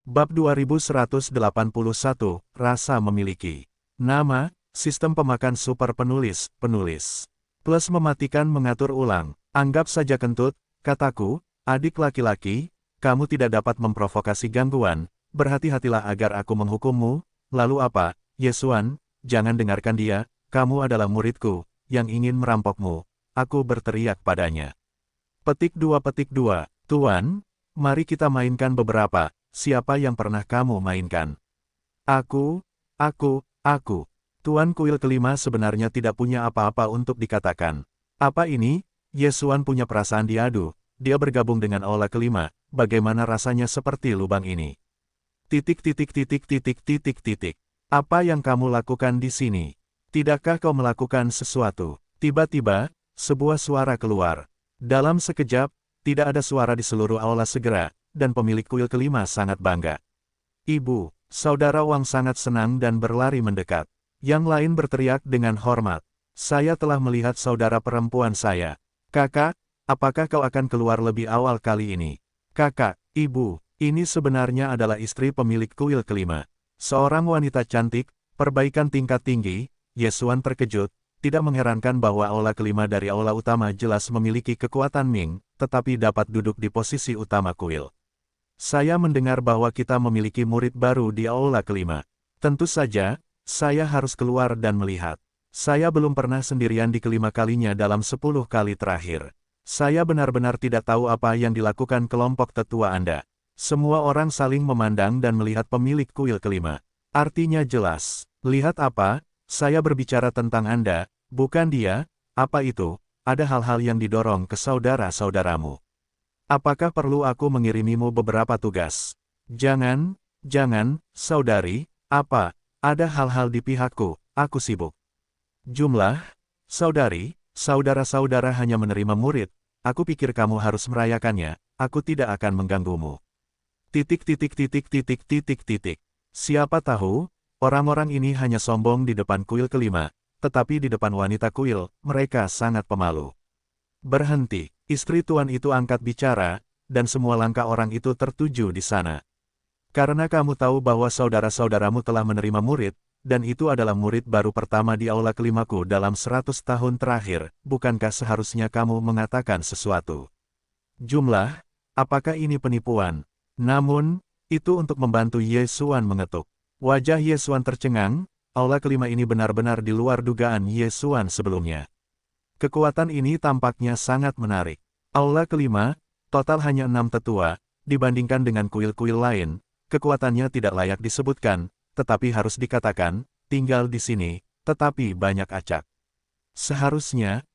Bab 2181, Rasa Memiliki. Nama, Sistem Pemakan Super Penulis, Plus mematikan mengatur ulang. Anggap saja kentut, kataku, adik laki-laki, kamu tidak dapat memprovokasi gangguan, berhati-hatilah agar aku menghukummu. Lalu apa, Yesuan, jangan dengarkan dia, kamu adalah muridku, yang ingin merampokmu. Aku berteriak padanya. Petik 2. Tuan, mari kita mainkan beberapa. Siapa yang pernah kamu mainkan? Aku. Tuan kuil kelima sebenarnya tidak punya apa-apa untuk dikatakan. Apa ini? Yesuan punya perasaan diadu. Dia bergabung dengan aula kelima. Bagaimana rasanya seperti lubang ini? Apa yang kamu lakukan di sini? Tidakkah kau melakukan sesuatu? Tiba-tiba, sebuah suara keluar. Dalam sekejap, tidak ada suara di seluruh aula segera, dan pemilik kuil kelima sangat bangga. Ibu, saudara Wang sangat senang dan berlari mendekat. Yang lain berteriak dengan hormat. Saya telah melihat saudara perempuan saya. Kakak, apakah kau akan keluar lebih awal kali ini? Kakak, ibu, ini sebenarnya adalah istri pemilik kuil kelima. Seorang wanita cantik, perbaikan tingkat tinggi. Yesuan terkejut, tidak mengherankan bahwa aula kelima dari aula utama jelas memiliki kekuatan Ming, tetapi dapat duduk di posisi utama kuil. Saya mendengar bahwa kita memiliki murid baru di aula kelima. Tentu saja, saya harus keluar dan melihat. Saya belum pernah sendirian di kelima kalinya dalam 10 kali terakhir. Saya benar-benar tidak tahu apa yang dilakukan kelompok tetua Anda. Semua orang saling memandang dan melihat pemilik kuil kelima. Artinya jelas. Lihat apa? Saya berbicara tentang Anda, bukan dia. Apa itu? Ada hal-hal yang didorong ke saudara-saudaramu. Apakah perlu aku mengirimimu beberapa tugas? Jangan, saudari. Apa? Ada hal-hal di pihakku, aku sibuk. Jumlah, saudari, saudara-saudara hanya menerima murid. Aku pikir kamu harus merayakannya, aku tidak akan mengganggumu. Siapa tahu, orang-orang ini hanya sombong di depan kuil kelima, tetapi di depan wanita kuil, mereka sangat pemalu. Berhenti, istri tuan itu angkat bicara, dan semua langkah orang itu tertuju di sana. Karena kamu tahu bahwa saudara-saudaramu telah menerima murid, dan itu adalah murid baru pertama di aula kelimaku dalam 100 tahun terakhir, bukankah seharusnya kamu mengatakan sesuatu? Jumlah, apakah ini penipuan? Namun, itu untuk membantu Yesuan mengetuk. Wajah Yesuan tercengang, aula kelima ini benar-benar di luar dugaan Yesuan sebelumnya. Kekuatan ini tampaknya sangat menarik. Aula kelima, total hanya 6 tetua, dibandingkan dengan kuil-kuil lain, kekuatannya tidak layak disebutkan, tetapi harus dikatakan, tinggal di sini, tetapi banyak acak. Seharusnya,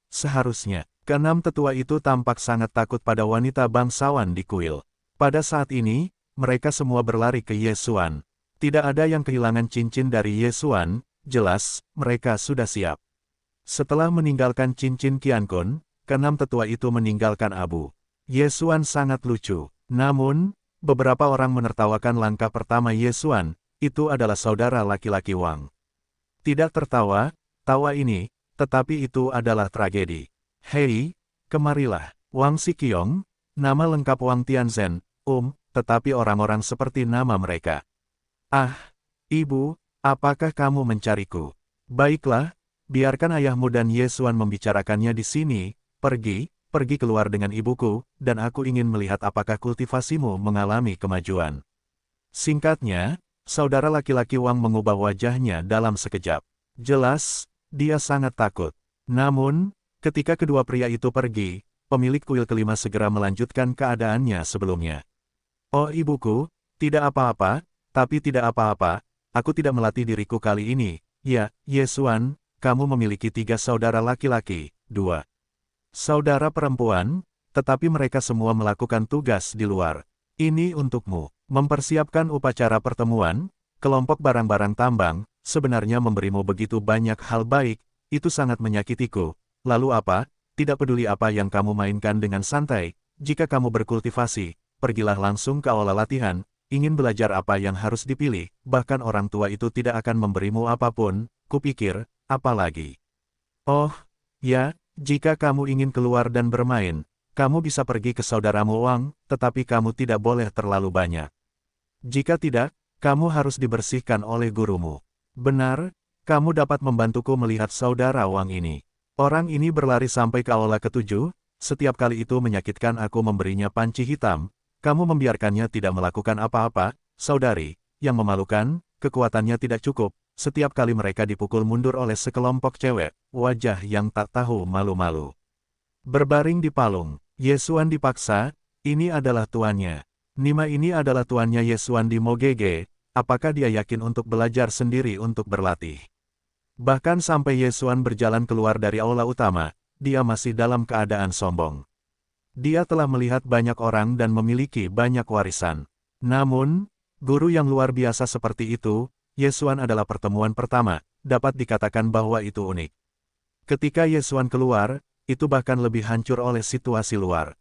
keenam tetua itu tampak sangat takut pada wanita bangsawan di kuil. Pada saat ini, mereka semua berlari ke Yesuan. Tidak ada yang kehilangan cincin dari Yesuan, jelas, mereka sudah siap. Setelah meninggalkan cincin Qiankun, keenam tetua itu meninggalkan abu. Yesuan sangat lucu. Namun, beberapa orang menertawakan langkah pertama Yesuan, itu adalah saudara laki-laki Wang. Tidak tertawa, tawa ini, tetapi itu adalah tragedi. Hei, kemarilah, Wang Siqiong, nama lengkap Wang Tianzhen, tetapi orang-orang seperti nama mereka. Ah, ibu, apakah kamu mencariku? Baiklah, biarkan ayahmu dan Yesuan membicarakannya di sini, pergi keluar dengan ibuku, dan aku ingin melihat apakah kultivasimu mengalami kemajuan. Singkatnya, saudara laki-laki Wang mengubah wajahnya dalam sekejap. Jelas, dia sangat takut. Namun, ketika kedua pria itu pergi, pemilik kuil kelima segera melanjutkan keadaannya sebelumnya. Oh ibuku, tidak apa-apa, tapi tidak apa-apa, aku tidak melatih diriku kali ini. Ya, Yesuan, kamu memiliki 3 saudara laki-laki, 2 saudara perempuan, tetapi mereka semua melakukan tugas di luar. Ini untukmu. Mempersiapkan upacara pertemuan, kelompok barang-barang tambang, sebenarnya memberimu begitu banyak hal baik, itu sangat menyakitiku. Lalu apa? Tidak peduli apa yang kamu mainkan dengan santai, jika kamu berkultivasi, pergilah langsung ke aula latihan, ingin belajar apa yang harus dipilih, bahkan orang tua itu tidak akan memberimu apapun, kupikir, apa lagi? Oh, ya, jika kamu ingin keluar dan bermain, kamu bisa pergi ke saudaramu Wang, tetapi kamu tidak boleh terlalu banyak. Jika tidak, kamu harus dibersihkan oleh gurumu. Benar, kamu dapat membantuku melihat saudara Wang ini. Orang ini berlari sampai ke aula ketujuh, setiap kali itu menyakitkan aku memberinya panci hitam. Kamu membiarkannya tidak melakukan apa-apa, saudari, yang memalukan, kekuatannya tidak cukup. Setiap kali mereka dipukul mundur oleh sekelompok cewek, wajah yang tak tahu malu-malu. Berbaring di palung, Yesuan dipaksa, ini adalah tuannya. Nima ini adalah tuannya Yesuan di Mogege, apakah dia yakin untuk belajar sendiri untuk berlatih? Bahkan sampai Yesuan berjalan keluar dari aula utama, dia masih dalam keadaan sombong. Dia telah melihat banyak orang dan memiliki banyak warisan. Namun, guru yang luar biasa seperti itu, Yesuan adalah pertemuan pertama, dapat dikatakan bahwa itu unik. Ketika Yesuan keluar, itu bahkan lebih hancur oleh situasi luar.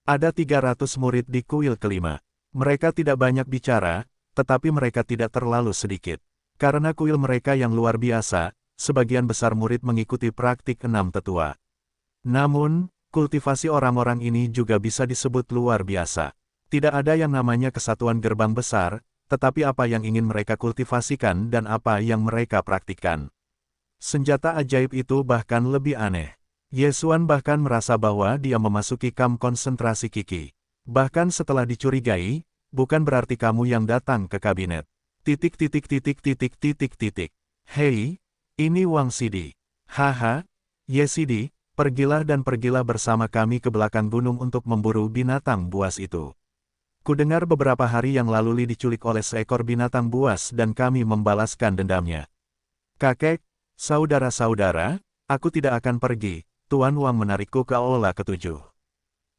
Ada 300 murid di kuil kelima. Mereka tidak banyak bicara, tetapi mereka tidak terlalu sedikit. Karena kuil mereka yang luar biasa, sebagian besar murid mengikuti praktik 6 tetua. Namun, kultivasi orang-orang ini juga bisa disebut luar biasa. Tidak ada yang namanya kesatuan gerbang besar, tetapi apa yang ingin mereka kultivasikan dan apa yang mereka praktikkan. Senjata ajaib itu bahkan lebih aneh. Yesuan bahkan merasa bahwa dia memasuki kamp konsentrasi Qi. Bahkan setelah dicurigai, bukan berarti kamu yang datang ke kabinet. Hei, ini Wang Sidi. Haha, Yesidi, pergilah dan pergilah bersama kami ke belakang gunung untuk memburu binatang buas itu. Kudengar beberapa hari yang lalu Li diculik oleh seekor binatang buas dan kami membalaskan dendamnya. Kakek, saudara-saudara, aku tidak akan pergi, Tuan Wang menarikku ke aula ketujuh.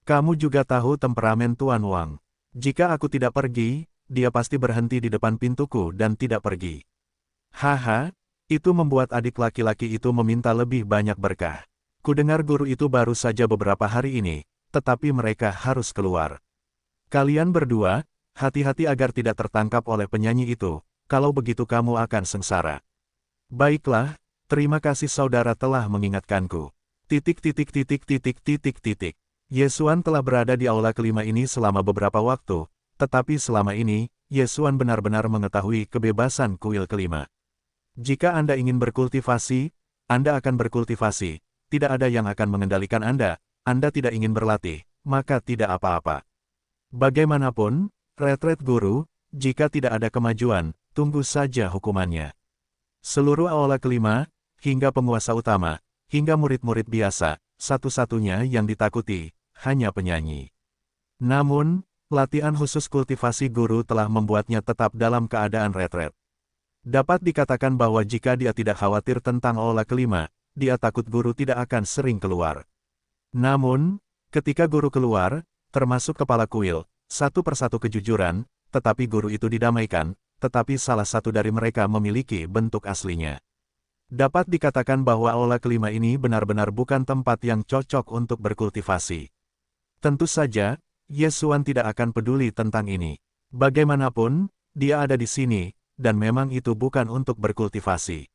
Kamu juga tahu temperamen Tuan Wang. Jika aku tidak pergi, dia pasti berhenti di depan pintuku dan tidak pergi. Haha, itu membuat adik laki-laki itu meminta lebih banyak berkah. Kudengar guru itu baru saja beberapa hari ini, tetapi mereka harus keluar. Kalian berdua, hati-hati agar tidak tertangkap oleh penyanyi itu, kalau begitu kamu akan sengsara. Baiklah, terima kasih saudara telah mengingatkanku. Yesuan telah berada di aula kelima ini selama beberapa waktu, tetapi selama ini, Yesuan benar-benar mengetahui kebebasan kuil kelima. Jika Anda ingin berkultivasi, Anda akan berkultivasi, tidak ada yang akan mengendalikan Anda tidak ingin berlatih, maka tidak apa-apa. Bagaimanapun, retret guru, jika tidak ada kemajuan, tunggu saja hukumannya. Seluruh aula kelima, hingga penguasa utama, hingga murid-murid biasa, satu-satunya yang ditakuti, hanya penyanyi. Namun, latihan khusus kultivasi guru telah membuatnya tetap dalam keadaan retret. Dapat dikatakan bahwa jika dia tidak khawatir tentang aula kelima, dia takut guru tidak akan sering keluar. Namun, ketika guru keluar, termasuk kepala kuil, satu persatu kejujuran, tetapi guru itu didamaikan, tetapi salah satu dari mereka memiliki bentuk aslinya. Dapat dikatakan bahwa aula kelima ini benar-benar bukan tempat yang cocok untuk berkultivasi. Tentu saja, Yesuan tidak akan peduli tentang ini. Bagaimanapun, dia ada di sini, dan memang itu bukan untuk berkultivasi.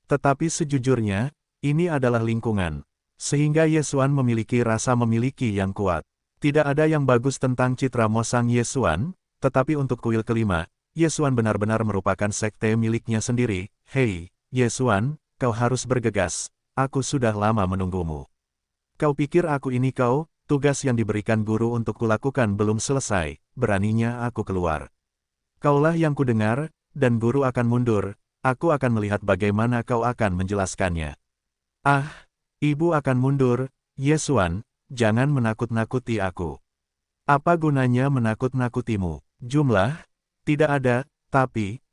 Tetapi sejujurnya, ini adalah lingkungan. Sehingga Yesuan memiliki rasa memiliki yang kuat. Tidak ada yang bagus tentang citra Mosang Yesuan, tetapi untuk kuil kelima, Yesuan benar-benar merupakan sekte miliknya sendiri. Hei, Yesuan, kau harus bergegas, aku sudah lama menunggumu. Kau pikir aku ini kau, tugas yang diberikan guru untuk kulakukan belum selesai, beraninya aku keluar. Kaulah yang kudengar, dan guru akan mundur, aku akan melihat bagaimana kau akan menjelaskannya. Ah, ibu akan mundur, Yesuan. Jangan menakut-nakuti aku. Apa gunanya menakut-nakutimu? Jumlah? Tidak ada, tapi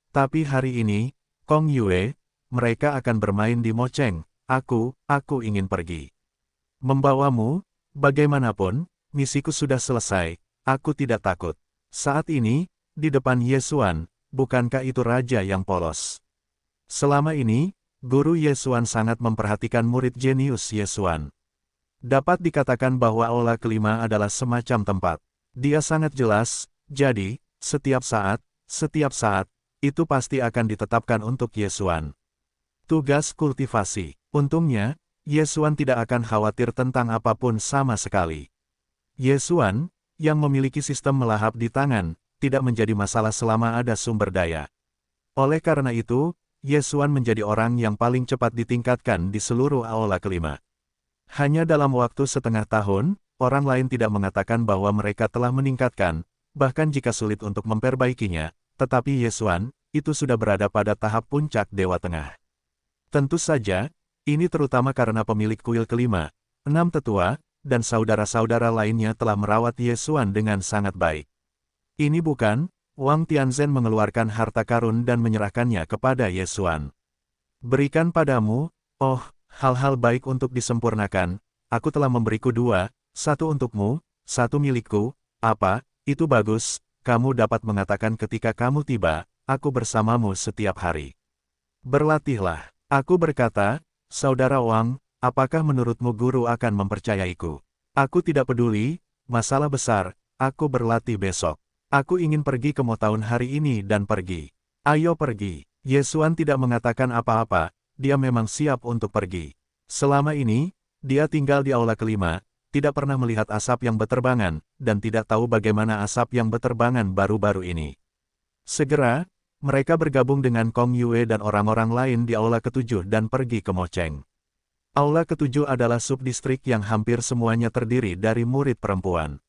hari ini, Kong Yue, mereka akan bermain di Mocheng. Aku ingin pergi. Membawamu, bagaimanapun, misiku sudah selesai, aku tidak takut. Saat ini, di depan Yesuan, bukankah itu raja yang polos? Selama ini, guru Yesuan sangat memperhatikan murid jenius Yesuan. Dapat dikatakan bahwa aula kelima adalah semacam tempat. Dia sangat jelas, jadi, setiap saat, itu pasti akan ditetapkan untuk Yesuan. Tugas kultivasi. Untungnya, Yesuan tidak akan khawatir tentang apapun sama sekali. Yesuan, yang memiliki sistem melahap di tangan, tidak menjadi masalah selama ada sumber daya. Oleh karena itu, Yesuan menjadi orang yang paling cepat ditingkatkan di seluruh aula kelima. Hanya dalam waktu setengah tahun, orang lain tidak mengatakan bahwa mereka telah meningkatkan, bahkan jika sulit untuk memperbaikinya, tetapi Yesuan, itu sudah berada pada tahap puncak Dewa Tengah. Tentu saja, ini terutama karena pemilik kuil kelima, 6 tetua, dan saudara-saudara lainnya telah merawat Yesuan dengan sangat baik. Ini bukan, Wang Tianzhen mengeluarkan harta karun dan menyerahkannya kepada Yesuan. Berikan padamu, oh, hal-hal baik untuk disempurnakan, aku telah memberiku 2, 1 untukmu, 1 milikku, apa, itu bagus, kamu dapat mengatakan ketika kamu tiba, aku bersamamu setiap hari. Berlatihlah, aku berkata, Saudara Wang, apakah menurutmu guru akan mempercayaiku? Aku tidak peduli, masalah besar, aku berlatih besok. Aku ingin pergi ke Mo tahun hari ini dan pergi. Ayo pergi. Yesuan tidak mengatakan apa-apa, dia memang siap untuk pergi. Selama ini, dia tinggal di aula kelima, tidak pernah melihat asap yang berterbangan, dan tidak tahu bagaimana asap yang berterbangan baru-baru ini. Segera, mereka bergabung dengan Kong Yue dan orang-orang lain di aula ketujuh dan pergi ke Mo Cheng. Aula ketujuh adalah subdistrik yang hampir semuanya terdiri dari murid perempuan.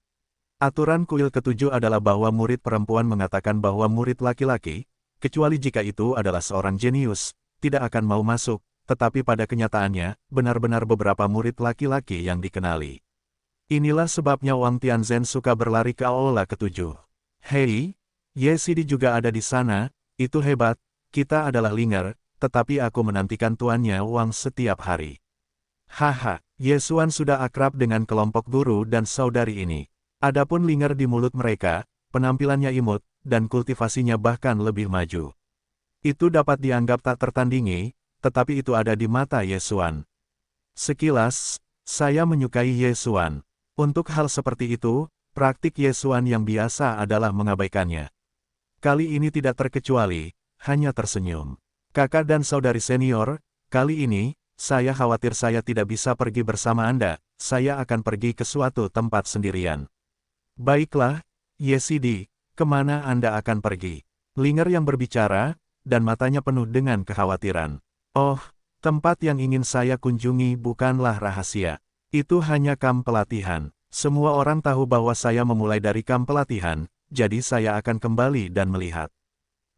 Aturan kuil ketujuh adalah bahwa murid perempuan mengatakan bahwa murid laki-laki, kecuali jika itu adalah seorang jenius, tidak akan mau masuk, tetapi pada kenyataannya, benar-benar beberapa murid laki-laki yang dikenali. Inilah sebabnya Wang Tianzhen suka berlari ke aula ketujuh. Hei, Yesidi juga ada di sana, itu hebat, kita adalah Linger, tetapi aku menantikan tuannya Wang setiap hari. Haha, Yesuan sudah akrab dengan kelompok guru dan saudari ini. Adapun Linger di mulut mereka, penampilannya imut, dan kultivasinya bahkan lebih maju. Itu dapat dianggap tak tertandingi, tetapi itu ada di mata Yesuan. Sekilas, saya menyukai Yesuan. Untuk hal seperti itu, praktik Yesuan yang biasa adalah mengabaikannya. Kali ini tidak terkecuali, hanya tersenyum. Kakak dan saudari senior, kali ini, saya khawatir saya tidak bisa pergi bersama Anda, saya akan pergi ke suatu tempat sendirian. Baiklah, Yesidi, kemana Anda akan pergi? Linger yang berbicara, dan matanya penuh dengan kekhawatiran. Oh, tempat yang ingin saya kunjungi bukanlah rahasia. Itu hanya kamp pelatihan. Semua orang tahu bahwa saya memulai dari kamp pelatihan, jadi saya akan kembali dan melihat.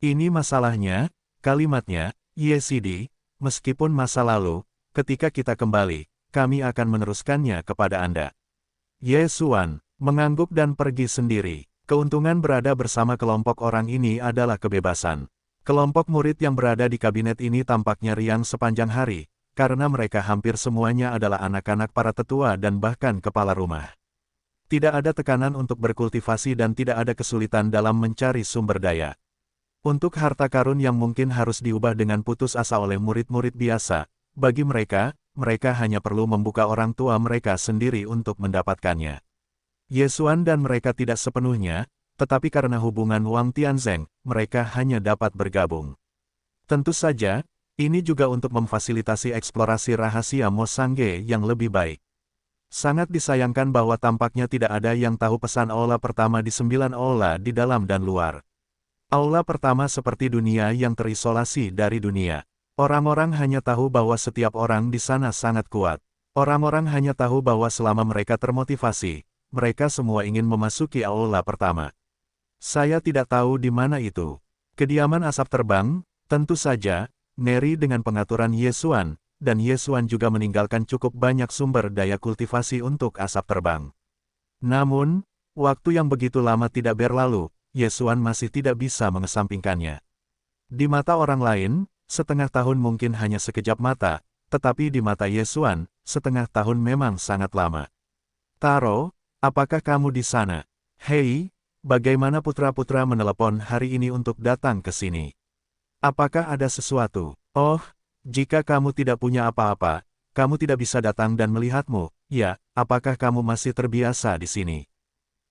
Ini masalahnya, kalimatnya, Yesidi, meskipun masa lalu, ketika kita kembali, kami akan meneruskannya kepada Anda. Yesuan mengangguk dan pergi sendiri. Keuntungan berada bersama kelompok orang ini adalah kebebasan. Kelompok murid yang berada di kabinet ini tampaknya riang sepanjang hari, karena mereka hampir semuanya adalah anak-anak para tetua dan bahkan kepala rumah. Tidak ada tekanan untuk berkultivasi dan tidak ada kesulitan dalam mencari sumber daya. Untuk harta karun yang mungkin harus diubah dengan putus asa oleh murid-murid biasa, bagi mereka, mereka hanya perlu membuka orang tua mereka sendiri untuk mendapatkannya. Yesuan dan mereka tidak sepenuhnya, tetapi karena hubungan Wang Tianzhen, mereka hanya dapat bergabung. Tentu saja, ini juga untuk memfasilitasi eksplorasi rahasia Mo Sangge yang lebih baik. Sangat disayangkan bahwa tampaknya tidak ada yang tahu pesan aula pertama di 9 aula di dalam dan luar. Aula pertama seperti dunia yang terisolasi dari dunia. Orang-orang hanya tahu bahwa setiap orang di sana sangat kuat. Orang-orang hanya tahu bahwa selama mereka termotivasi, mereka semua ingin memasuki aula pertama. Saya tidak tahu di mana itu. Kediaman asap terbang, tentu saja, Neri dengan pengaturan Yesuan, dan Yesuan juga meninggalkan cukup banyak sumber daya kultivasi untuk asap terbang. Namun, waktu yang begitu lama tidak berlalu, Yesuan masih tidak bisa mengesampingkannya. Di mata orang lain, setengah tahun mungkin hanya sekejap mata, tetapi di mata Yesuan, setengah tahun memang sangat lama. Taro, apakah kamu di sana? Hei, bagaimana putra-putra menelepon hari ini untuk datang ke sini? Apakah ada sesuatu? Oh, jika kamu tidak punya apa-apa, kamu tidak bisa datang dan melihatmu, ya, apakah kamu masih terbiasa di sini?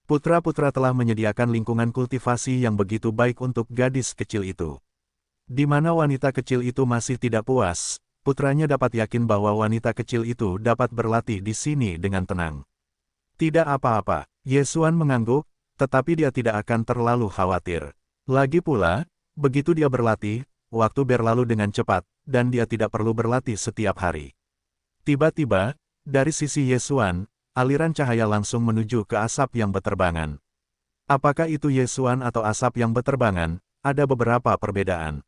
Putra-putra telah menyediakan lingkungan kultivasi yang begitu baik untuk gadis kecil itu. Di mana wanita kecil itu masih tidak puas, putranya dapat yakin bahwa wanita kecil itu dapat berlatih di sini dengan tenang. Tidak apa-apa, Yesuan mengangguk, tetapi dia tidak akan terlalu khawatir. Lagi pula, begitu dia berlatih, waktu berlalu dengan cepat, dan dia tidak perlu berlatih setiap hari. Tiba-tiba, dari sisi Ye Xuan, aliran cahaya langsung menuju ke asap yang berterbangan. Apakah itu Ye Xuan atau asap yang berterbangan? Ada beberapa perbedaan.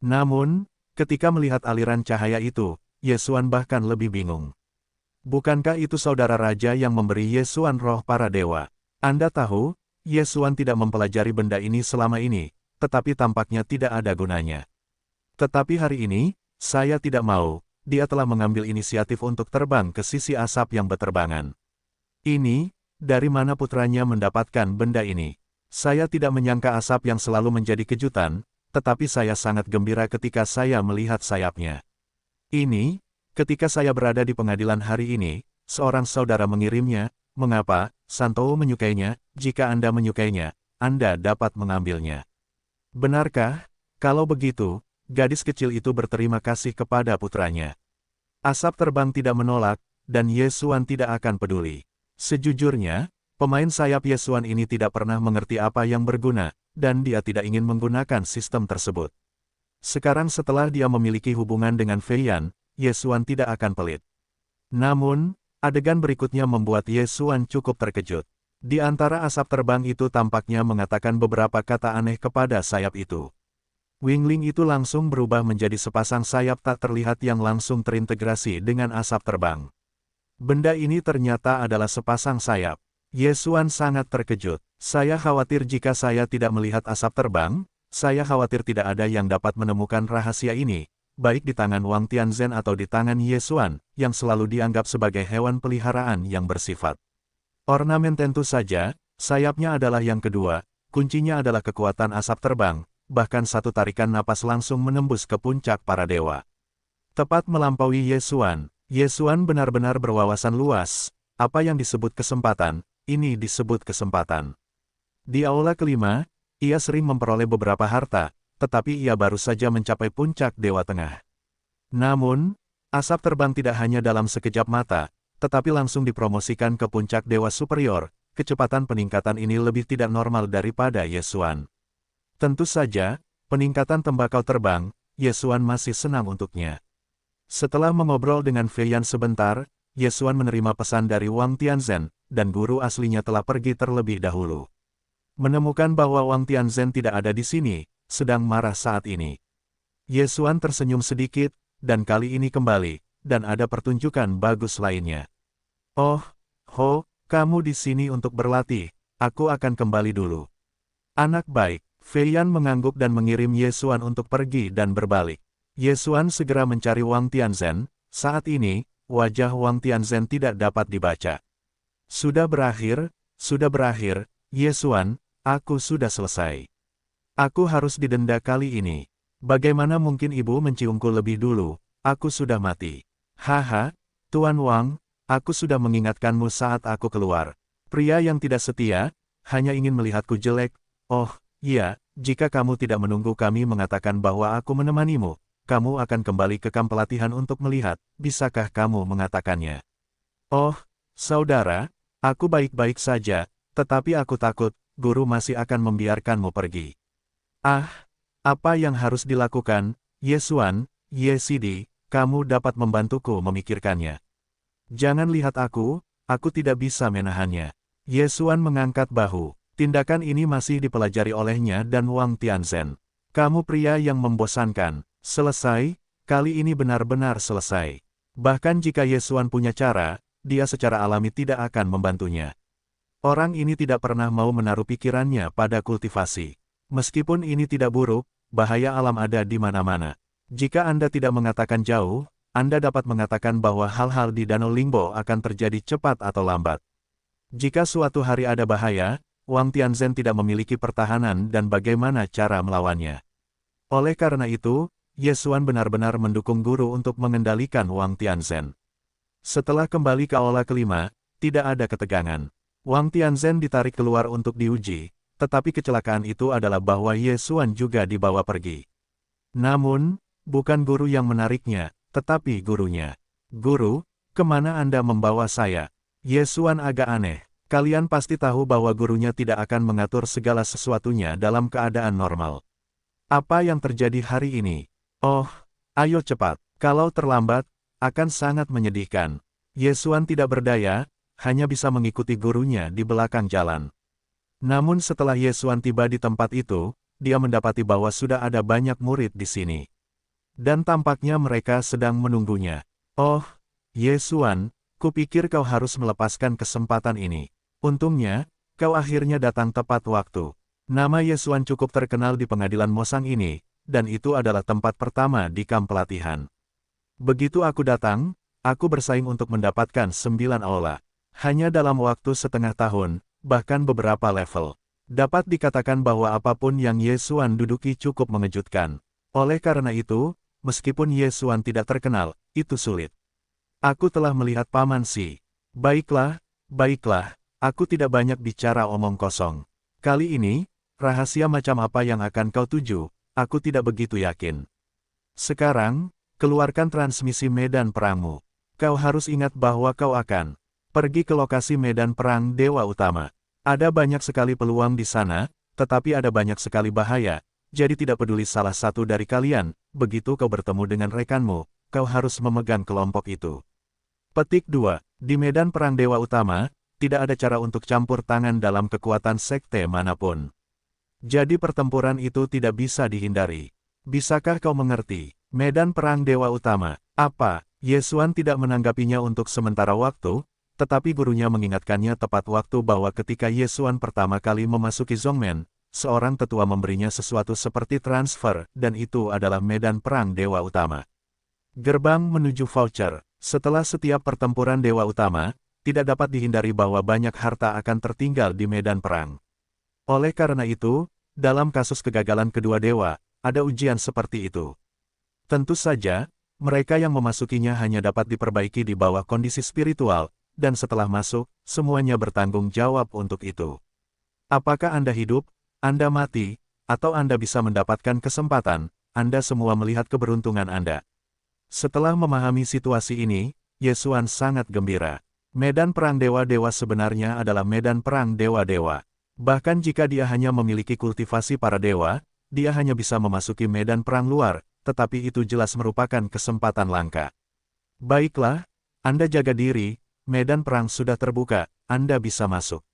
Namun, ketika melihat aliran cahaya itu, Ye Xuan bahkan lebih bingung. Bukankah itu saudara raja yang memberi Ye Xuan roh para dewa? Anda tahu, Ye Xuan tidak mempelajari benda ini selama ini, tetapi tampaknya tidak ada gunanya. Tetapi hari ini, saya tidak mau, dia telah mengambil inisiatif untuk terbang ke sisi asap yang berterbangan. Ini, dari mana putranya mendapatkan benda ini? Saya tidak menyangka asap yang selalu menjadi kejutan, tetapi saya sangat gembira ketika saya melihat sayapnya. Ini, ketika saya berada di pengadilan hari ini, seorang saudara mengirimnya. Mengapa, Santou menyukainya? Jika Anda menyukainya, Anda dapat mengambilnya. Benarkah? Kalau begitu, gadis kecil itu berterima kasih kepada putranya. Asap terbang tidak menolak, dan Ye Xuan tidak akan peduli. Sejujurnya, pemain sayap Ye Xuan ini tidak pernah mengerti apa yang berguna, dan dia tidak ingin menggunakan sistem tersebut. Sekarang setelah dia memiliki hubungan dengan Fei Yan, Ye Xuan tidak akan pelit. Namun, adegan berikutnya membuat Ye Xuan cukup terkejut. Di antara asap terbang itu tampaknya mengatakan beberapa kata aneh kepada sayap itu. Wingling itu langsung berubah menjadi sepasang sayap tak terlihat yang langsung terintegrasi dengan asap terbang. Benda ini ternyata adalah sepasang sayap. Ye Xuan sangat terkejut. Saya khawatir jika saya tidak melihat asap terbang, saya khawatir tidak ada yang dapat menemukan rahasia ini, baik di tangan Wang Tianzhen atau di tangan Ye Xuan, yang selalu dianggap sebagai hewan peliharaan yang bersifat ornamen. Tentu saja, sayapnya adalah yang kedua, kuncinya adalah kekuatan asap terbang, bahkan satu tarikan napas langsung menembus ke puncak para dewa. Tepat melampaui Ye Xuan benar-benar berwawasan luas. Apa yang disebut kesempatan, ini disebut kesempatan. Di aula kelima, ia sering memperoleh beberapa harta, tetapi ia baru saja mencapai puncak Dewa Tengah. Namun, asap terbang tidak hanya dalam sekejap mata, tetapi langsung dipromosikan ke puncak Dewa Superior. Kecepatan peningkatan ini lebih tidak normal daripada Ye Xuan. Tentu saja, peningkatan tembakau terbang, Ye Xuan masih senang untuknya. Setelah mengobrol dengan Fei Yan sebentar, Ye Xuan menerima pesan dari Wang Tianzhen, dan guru aslinya telah pergi terlebih dahulu. Menemukan bahwa Wang Tianzhen tidak ada di sini, sedang marah saat ini. Ye Xuan tersenyum sedikit, dan kali ini kembali, dan ada pertunjukan bagus lainnya. Oh, kamu di sini untuk berlatih, aku akan kembali dulu. Anak baik, Fei Yan mengangguk dan mengirim Ye Xuan untuk pergi dan berbalik. Ye Xuan segera mencari Wang Tianzhen, saat ini, wajah Wang Tianzhen tidak dapat dibaca. Sudah berakhir, Ye Xuan, aku sudah selesai. Aku harus didenda kali ini. Bagaimana mungkin ibu menciumku lebih dulu, aku sudah mati. Haha, Tuan Wang, aku sudah mengingatkanmu saat aku keluar. Pria yang tidak setia, hanya ingin melihatku jelek. Oh, iya, jika kamu tidak menunggu kami mengatakan bahwa aku menemanimu, kamu akan kembali ke kamp pelatihan untuk melihat, bisakah kamu mengatakannya? Oh, saudara, aku baik-baik saja, tetapi aku takut, guru masih akan membiarkanmu pergi. Ah, apa yang harus dilakukan, Ye Xuan, Ye Sidi, kamu dapat membantuku memikirkannya. Jangan lihat aku tidak bisa menahannya. Ye Xuan mengangkat bahu. Tindakan ini masih dipelajari olehnya dan Wang Tianzhen. Kamu pria yang membosankan. Selesai, kali ini benar-benar selesai. Bahkan jika Ye Xuan punya cara, dia secara alami tidak akan membantunya. Orang ini tidak pernah mau menaruh pikirannya pada kultivasi. Meskipun ini tidak buruk, bahaya alam ada di mana-mana. Jika Anda tidak mengatakan jauh, Anda dapat mengatakan bahwa hal-hal di Danau Lingbo akan terjadi cepat atau lambat. Jika suatu hari ada bahaya, Wang Tianzhen tidak memiliki pertahanan dan bagaimana cara melawannya. Oleh karena itu, Ye Xuan benar-benar mendukung guru untuk mengendalikan Wang Tianzhen. Setelah kembali ke aula kelima, tidak ada ketegangan. Wang Tianzhen ditarik keluar untuk diuji, tetapi kecelakaan itu adalah bahwa Ye Xuan juga dibawa pergi. Namun, bukan guru yang menariknya, tetapi gurunya. Guru, kemana Anda membawa saya? Ye Xuan agak aneh. Kalian pasti tahu bahwa gurunya tidak akan mengatur segala sesuatunya dalam keadaan normal. Apa yang terjadi hari ini? Oh, ayo cepat. Kalau terlambat, akan sangat menyedihkan. Yesuan tidak berdaya, hanya bisa mengikuti gurunya di belakang jalan. Namun setelah Yesuan tiba di tempat itu, dia mendapati bahwa sudah ada banyak murid di sini. Dan tampaknya mereka sedang menunggunya. Oh, Yesuan, kupikir kau harus melepaskan kesempatan ini. Untungnya, kau akhirnya datang tepat waktu. Nama Yesuan cukup terkenal di pengadilan Mosang ini, dan itu adalah tempat pertama di kamp pelatihan. Begitu aku datang, aku bersaing untuk mendapatkan 9 aula. Hanya dalam waktu setengah tahun, bahkan beberapa level. Dapat dikatakan bahwa apapun yang Yesuan duduki cukup mengejutkan. Oleh karena itu, meskipun Yesuan tidak terkenal, itu sulit. Aku telah melihat Paman Si. Baiklah, baiklah. Aku tidak banyak bicara omong kosong. Kali ini, rahasia macam apa yang akan kau tuju, aku tidak begitu yakin. Sekarang, keluarkan transmisi medan perangmu. Kau harus ingat bahwa kau akan pergi ke lokasi medan perang Dewa Utama. Ada banyak sekali peluang di sana, tetapi ada banyak sekali bahaya, jadi tidak peduli salah satu dari kalian, begitu kau bertemu dengan rekanmu, kau harus memegang kelompok itu. Petik 2. Di medan perang Dewa Utama, tidak ada cara untuk campur tangan dalam kekuatan sekte manapun. Jadi pertempuran itu tidak bisa dihindari. Bisakah kau mengerti? Medan perang Dewa Utama. Apa? Yesuan tidak menanggapinya untuk sementara waktu, tetapi gurunya mengingatkannya tepat waktu bahwa ketika Yesuan pertama kali memasuki Zhongmen, seorang tetua memberinya sesuatu seperti transfer, dan itu adalah medan perang Dewa Utama. Gerbang menuju voucher. Setelah setiap pertempuran Dewa Utama, tidak dapat dihindari bahwa banyak harta akan tertinggal di medan perang. Oleh karena itu, dalam kasus kegagalan kedua dewa, ada ujian seperti itu. Tentu saja, mereka yang memasukinya hanya dapat diperbaiki di bawah kondisi spiritual, dan setelah masuk, semuanya bertanggung jawab untuk itu. Apakah Anda hidup, Anda mati, atau Anda bisa mendapatkan kesempatan, Anda semua melihat keberuntungan Anda. Setelah memahami situasi ini, Yesuan sangat gembira. Medan perang dewa-dewa sebenarnya adalah medan perang dewa-dewa. Bahkan jika dia hanya memiliki kultivasi para dewa, dia hanya bisa memasuki medan perang luar, tetapi itu jelas merupakan kesempatan langka. Baiklah, Anda jaga diri, medan perang sudah terbuka, Anda bisa masuk.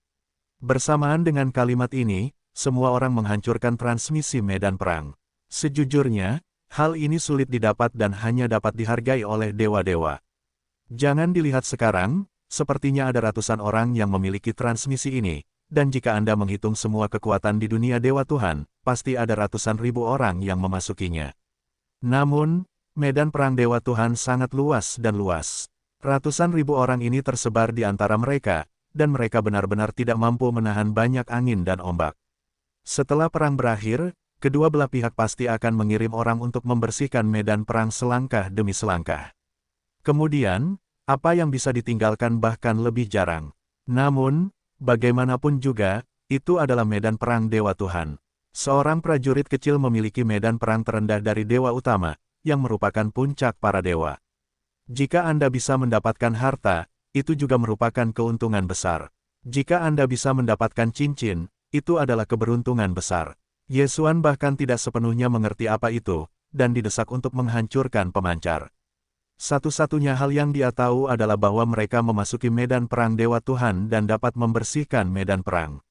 Bersamaan dengan kalimat ini, semua orang menghancurkan transmisi medan perang. Sejujurnya, hal ini sulit didapat dan hanya dapat dihargai oleh dewa-dewa. Jangan dilihat sekarang, sepertinya ada ratusan orang yang memiliki transmisi ini, dan jika Anda menghitung semua kekuatan di dunia Dewa Tuhan, pasti ada ratusan ribu orang yang memasukinya. Namun, medan perang Dewa Tuhan sangat luas dan luas. Ratusan ribu orang ini tersebar di antara mereka, dan mereka benar-benar tidak mampu menahan banyak angin dan ombak. Setelah perang berakhir, kedua belah pihak pasti akan mengirim orang untuk membersihkan medan perang selangkah demi selangkah. Kemudian, apa yang bisa ditinggalkan bahkan lebih jarang. Namun, bagaimanapun juga, itu adalah medan perang Dewa Tuhan. Seorang prajurit kecil memiliki medan perang terendah dari Dewa Utama, yang merupakan puncak para dewa. Jika Anda bisa mendapatkan harta, itu juga merupakan keuntungan besar. Jika Anda bisa mendapatkan cincin, itu adalah keberuntungan besar. Yesuan bahkan tidak sepenuhnya mengerti apa itu, dan didesak untuk menghancurkan pemancar. Satu-satunya hal yang dia tahu adalah bahwa mereka memasuki medan perang Dewa Tuhan dan dapat membersihkan medan perang.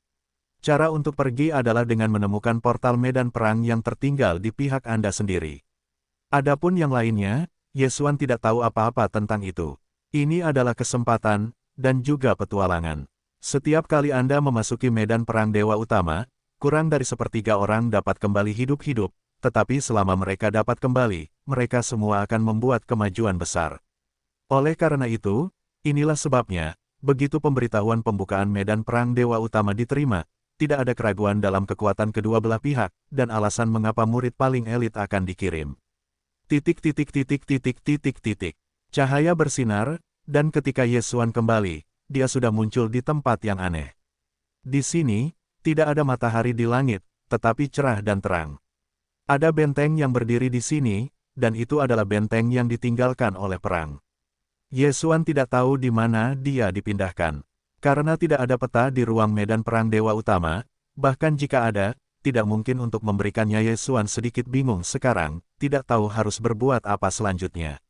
Cara untuk pergi adalah dengan menemukan portal medan perang yang tertinggal di pihak Anda sendiri. Adapun yang lainnya, Yesuan tidak tahu apa-apa tentang itu. Ini adalah kesempatan, dan juga petualangan. Setiap kali Anda memasuki medan perang Dewa Utama, kurang dari sepertiga orang dapat kembali hidup-hidup, tetapi selama mereka dapat kembali, mereka semua akan membuat kemajuan besar. Oleh karena itu, inilah sebabnya, begitu pemberitahuan pembukaan medan perang Dewa Utama diterima, tidak ada keraguan dalam kekuatan kedua belah pihak, dan alasan mengapa murid paling elit akan dikirim. Cahaya bersinar, dan ketika Yesuan kembali, dia sudah muncul di tempat yang aneh. Di sini, tidak ada matahari di langit, tetapi cerah dan terang. Ada benteng yang berdiri di sini, dan itu adalah benteng yang ditinggalkan oleh perang. Yesuan tidak tahu di mana dia dipindahkan. Karena tidak ada peta di ruang medan perang Dewa Utama, bahkan jika ada, tidak mungkin untuk memberikannya. Ye Xuan sedikit bingung sekarang, tidak tahu harus berbuat apa selanjutnya.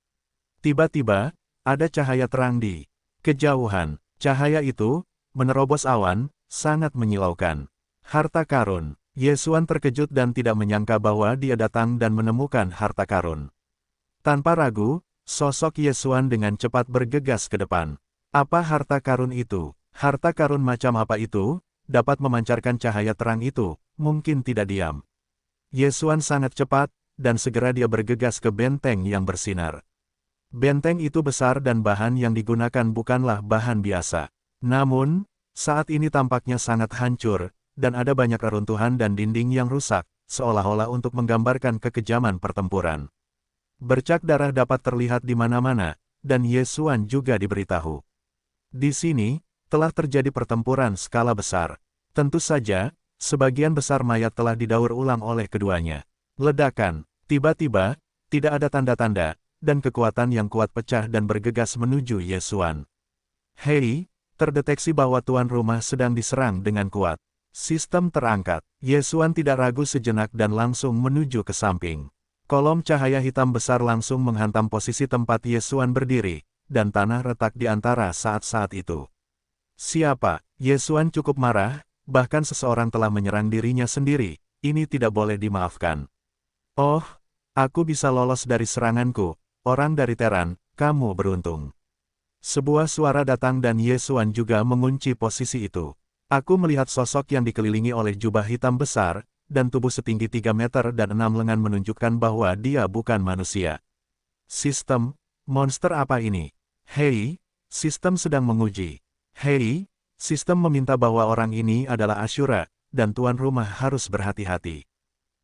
Tiba-tiba, ada cahaya terang di kejauhan. Cahaya itu, menerobos awan, sangat menyilaukan. Harta karun. Ye Xuan terkejut dan tidak menyangka bahwa dia datang dan menemukan harta karun. Tanpa ragu, sosok Ye Xuan dengan cepat bergegas ke depan. Apa harta karun itu? Harta karun macam apa itu? Dapat memancarkan cahaya terang itu, mungkin tidak diam. Ye Xuan sangat cepat, dan segera dia bergegas ke benteng yang bersinar. Benteng itu besar dan bahan yang digunakan bukanlah bahan biasa. Namun, saat ini tampaknya sangat hancur, dan ada banyak reruntuhan dan dinding yang rusak, seolah-olah untuk menggambarkan kekejaman pertempuran. Bercak darah dapat terlihat di mana-mana, dan Ye Xuan juga diberitahu. Di sini, telah terjadi pertempuran skala besar. Tentu saja, sebagian besar mayat telah didaur ulang oleh keduanya. Ledakan, tiba-tiba, tidak ada tanda-tanda, dan kekuatan yang kuat pecah dan bergegas menuju Ye Xuan. Hei, terdeteksi bahwa tuan rumah sedang diserang dengan kuat. Sistem terangkat. Ye Xuan tidak ragu sejenak dan langsung menuju ke samping. Kolom cahaya hitam besar langsung menghantam posisi tempat Ye Xuan berdiri, dan tanah retak di antara saat-saat itu. Siapa? Ye Xuan cukup marah, bahkan seseorang telah menyerang dirinya sendiri, ini tidak boleh dimaafkan. Oh, aku bisa lolos dari seranganku, orang dari Teran, kamu beruntung. Sebuah suara datang dan Ye Xuan juga mengunci posisi itu. Aku melihat sosok yang dikelilingi oleh jubah hitam besar, dan tubuh setinggi 3 meter dan 6 lengan menunjukkan bahwa dia bukan manusia. Sistem, monster apa ini? Hei, sistem sedang menguji. Hei, sistem meminta bahwa orang ini adalah Ashura, dan tuan rumah harus berhati-hati.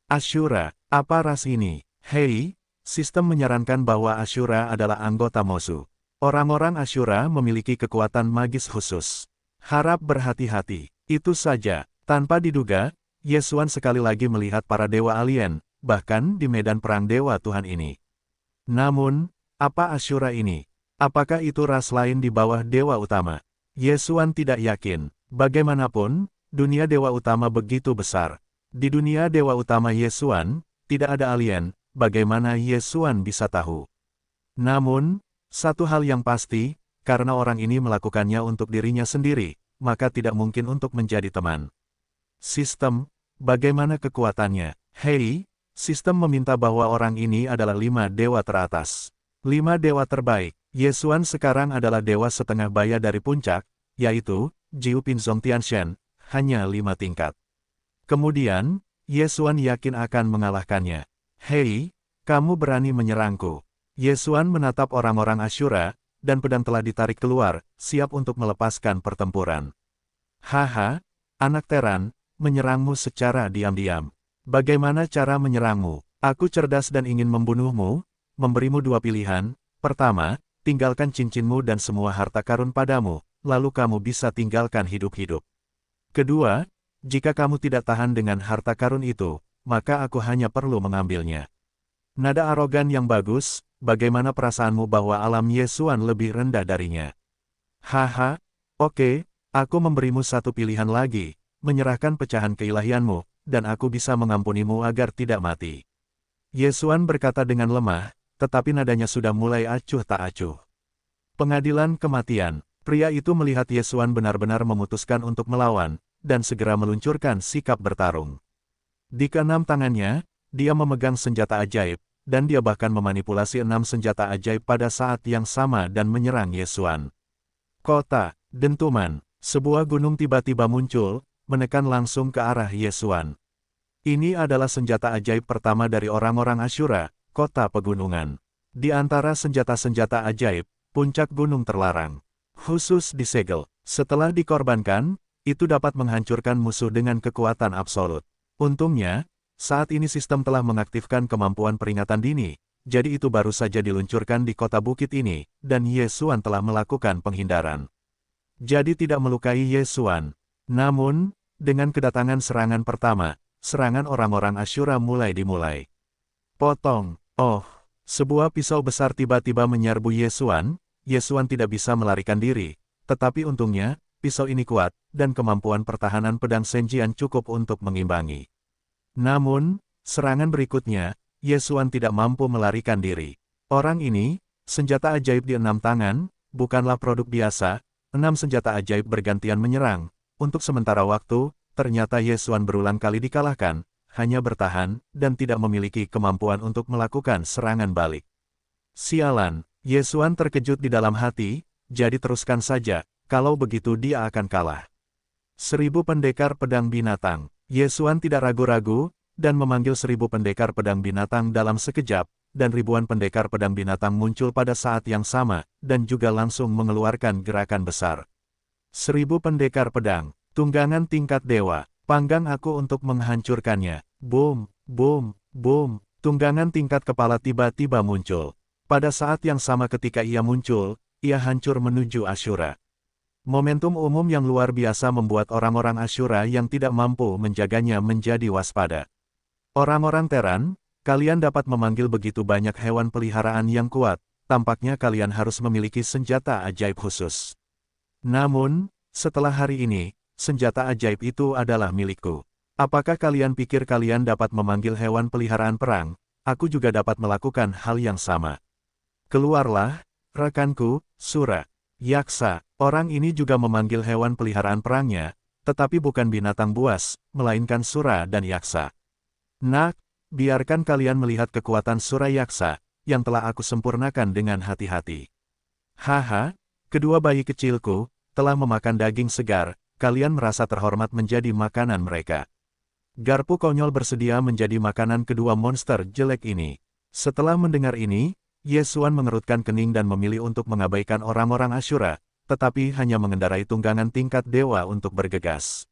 Ashura, apa ras ini? Hei, sistem menyarankan bahwa Ashura adalah anggota Mosu. Orang-orang Ashura memiliki kekuatan magis khusus. Harap berhati-hati. Itu saja, tanpa diduga, Ye Xuan sekali lagi melihat para dewa alien, bahkan di medan perang dewa Tuhan ini. Namun, apa Ashura ini? Apakah itu ras lain di bawah dewa utama? Ye Xuan tidak yakin. Bagaimanapun, dunia dewa utama begitu besar. Di dunia dewa utama Ye Xuan, tidak ada alien, bagaimana Ye Xuan bisa tahu? Namun, satu hal yang pasti, karena orang ini melakukannya untuk dirinya sendiri, maka tidak mungkin untuk menjadi teman. Sistem, bagaimana kekuatannya? Hei, sistem meminta bahwa orang ini adalah 5 dewa teratas. 5 dewa terbaik. Ye Xuan sekarang adalah dewa setengah baya dari puncak, yaitu, Jiu Pinzong Tianshen, hanya 5 tingkat. Kemudian, Ye Xuan yakin akan mengalahkannya. Hei, kamu berani menyerangku. Ye Xuan menatap orang-orang Ashura, dan pedang telah ditarik keluar, siap untuk melepaskan pertempuran. Haha, anak Teran, menyerangmu secara diam-diam. Bagaimana cara menyerangmu? Aku cerdas dan ingin membunuhmu, memberimu 2 pilihan. Pertama, tinggalkan cincinmu dan semua harta karun padamu, lalu kamu bisa tinggalkan hidup-hidup. Kedua, jika kamu tidak tahan dengan harta karun itu, maka aku hanya perlu mengambilnya. Nada arogan yang bagus, bagaimana perasaanmu bahwa alam Ye Xuan lebih rendah darinya? Haha, oke, aku memberimu 1 pilihan lagi. Menyerahkan pecahan keilahianmu, dan aku bisa mengampunimu agar tidak mati. Ye Xuan berkata dengan lemah, tetapi nadanya sudah mulai acuh tak acuh. Pengadilan kematian. Pria itu melihat Ye Xuan benar-benar memutuskan untuk melawan, dan segera meluncurkan sikap bertarung. Di keenam tangannya, dia memegang senjata ajaib, dan dia bahkan memanipulasi 6 senjata ajaib pada saat yang sama dan menyerang Ye Xuan. Kota, dentuman, sebuah gunung tiba-tiba muncul, menekan langsung ke arah Ye Xuan. Ini adalah senjata ajaib pertama dari orang-orang Ashura, kota pegunungan. Di antara senjata-senjata ajaib, puncak gunung terlarang. Khusus disegel. Setelah dikorbankan, itu dapat menghancurkan musuh dengan kekuatan absolut. Untungnya, saat ini sistem telah mengaktifkan kemampuan peringatan dini, jadi itu baru saja diluncurkan di kota bukit ini, dan Ye Xuan telah melakukan penghindaran. Jadi tidak melukai Ye Xuan. Namun, dengan kedatangan serangan pertama, serangan orang-orang Ashura mulai dimulai. Potong. Oh, sebuah pisau besar tiba-tiba menyerbu Ye Xuan. Ye Xuan tidak bisa melarikan diri, tetapi untungnya, pisau ini kuat, dan kemampuan pertahanan pedang Senjian cukup untuk mengimbangi. Namun, serangan berikutnya, Ye Xuan tidak mampu melarikan diri. Orang ini, senjata ajaib di 6 tangan, bukanlah produk biasa. 6 senjata ajaib bergantian menyerang. Untuk sementara waktu, ternyata Ye Xuan berulang kali dikalahkan, hanya bertahan, dan tidak memiliki kemampuan untuk melakukan serangan balik. Sialan, Ye Xuan terkejut di dalam hati, jadi teruskan saja, kalau begitu dia akan kalah. 1000 pendekar pedang binatang. Ye Xuan tidak ragu-ragu, dan memanggil 1000 pendekar pedang binatang dalam sekejap, dan ribuan pendekar pedang binatang muncul pada saat yang sama, dan juga langsung mengeluarkan gerakan besar. 1000 pendekar pedang, tunggangan tingkat dewa, panggang aku untuk menghancurkannya. Boom, boom, boom, tunggangan tingkat kepala tiba-tiba muncul. Pada saat yang sama ketika ia muncul, ia hancur menuju Ashura. Momentum umum yang luar biasa membuat orang-orang Ashura yang tidak mampu menjaganya menjadi waspada. Orang-orang Teran, kalian dapat memanggil begitu banyak hewan peliharaan yang kuat, tampaknya kalian harus memiliki senjata ajaib khusus. Namun, setelah hari ini, senjata ajaib itu adalah milikku. Apakah kalian pikir kalian dapat memanggil hewan peliharaan perang? Aku juga dapat melakukan hal yang sama. Keluarlah, rekanku, Sura. Yaksa, orang ini juga memanggil hewan peliharaan perangnya, tetapi bukan binatang buas, melainkan Sura dan Yaksa. Nak, biarkan kalian melihat kekuatan Sura Yaksa, yang telah aku sempurnakan dengan hati-hati. Haha, kedua bayi kecilku, telah memakan daging segar, kalian merasa terhormat menjadi makanan mereka. Garpu konyol bersedia menjadi makanan kedua monster jelek ini. Setelah mendengar ini, Ye Xuan mengerutkan kening dan memilih untuk mengabaikan orang-orang Ashura, tetapi hanya mengendarai tunggangan tingkat dewa untuk bergegas.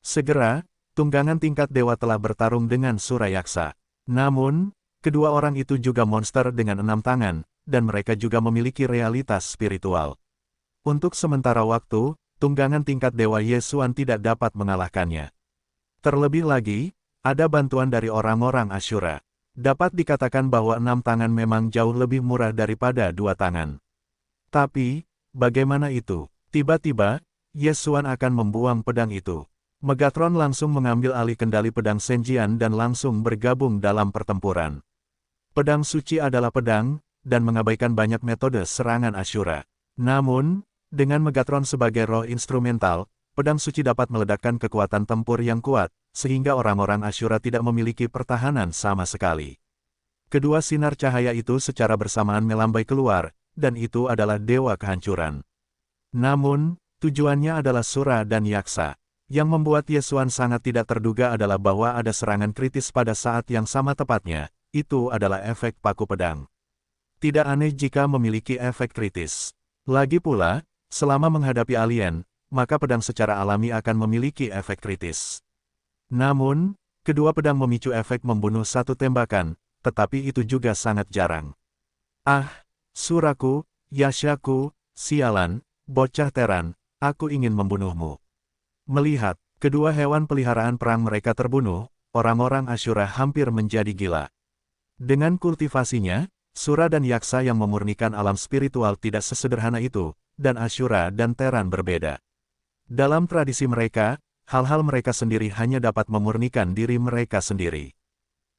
Segera, tunggangan tingkat dewa telah bertarung dengan Sura Yaksa. Namun, kedua orang itu juga monster dengan 6 tangan, dan mereka juga memiliki realitas spiritual. Untuk sementara waktu, tunggangan tingkat dewa Ye Xuan tidak dapat mengalahkannya. Terlebih lagi, ada bantuan dari orang-orang Ashura. Dapat dikatakan bahwa 6 tangan memang jauh lebih murah daripada 2 tangan. Tapi, bagaimana itu? Tiba-tiba, Ye Xuan akan membuang pedang itu. Megatron langsung mengambil alih kendali pedang Senjian dan langsung bergabung dalam pertempuran. Pedang suci adalah pedang, dan mengabaikan banyak metode serangan Ashura. Namun, dengan Megatron sebagai roh instrumental, pedang suci dapat meledakkan kekuatan tempur yang kuat, sehingga orang-orang Ashura tidak memiliki pertahanan sama sekali. Kedua sinar cahaya itu secara bersamaan melambai keluar, dan itu adalah dewa kehancuran. Namun, tujuannya adalah Sura dan Yaksa. Yang membuat Ye Xuan sangat tidak terduga adalah bahwa ada serangan kritis pada saat yang sama tepatnya, itu adalah efek paku pedang. Tidak aneh jika memiliki efek kritis. Lagi pula, selama menghadapi alien, maka pedang secara alami akan memiliki efek kritis. Namun, kedua pedang memicu efek membunuh satu tembakan, tetapi itu juga sangat jarang. Ah, Suraku, Yashaku, sialan, bocah Teran, aku ingin membunuhmu. Melihat kedua hewan peliharaan perang mereka terbunuh, orang-orang Ashura hampir menjadi gila. Dengan kultivasinya, Sura dan Yaksa yang memurnikan alam spiritual tidak sesederhana itu, dan Ashura dan Teran berbeda. Dalam tradisi mereka, hal-hal mereka sendiri hanya dapat memurnikan diri mereka sendiri.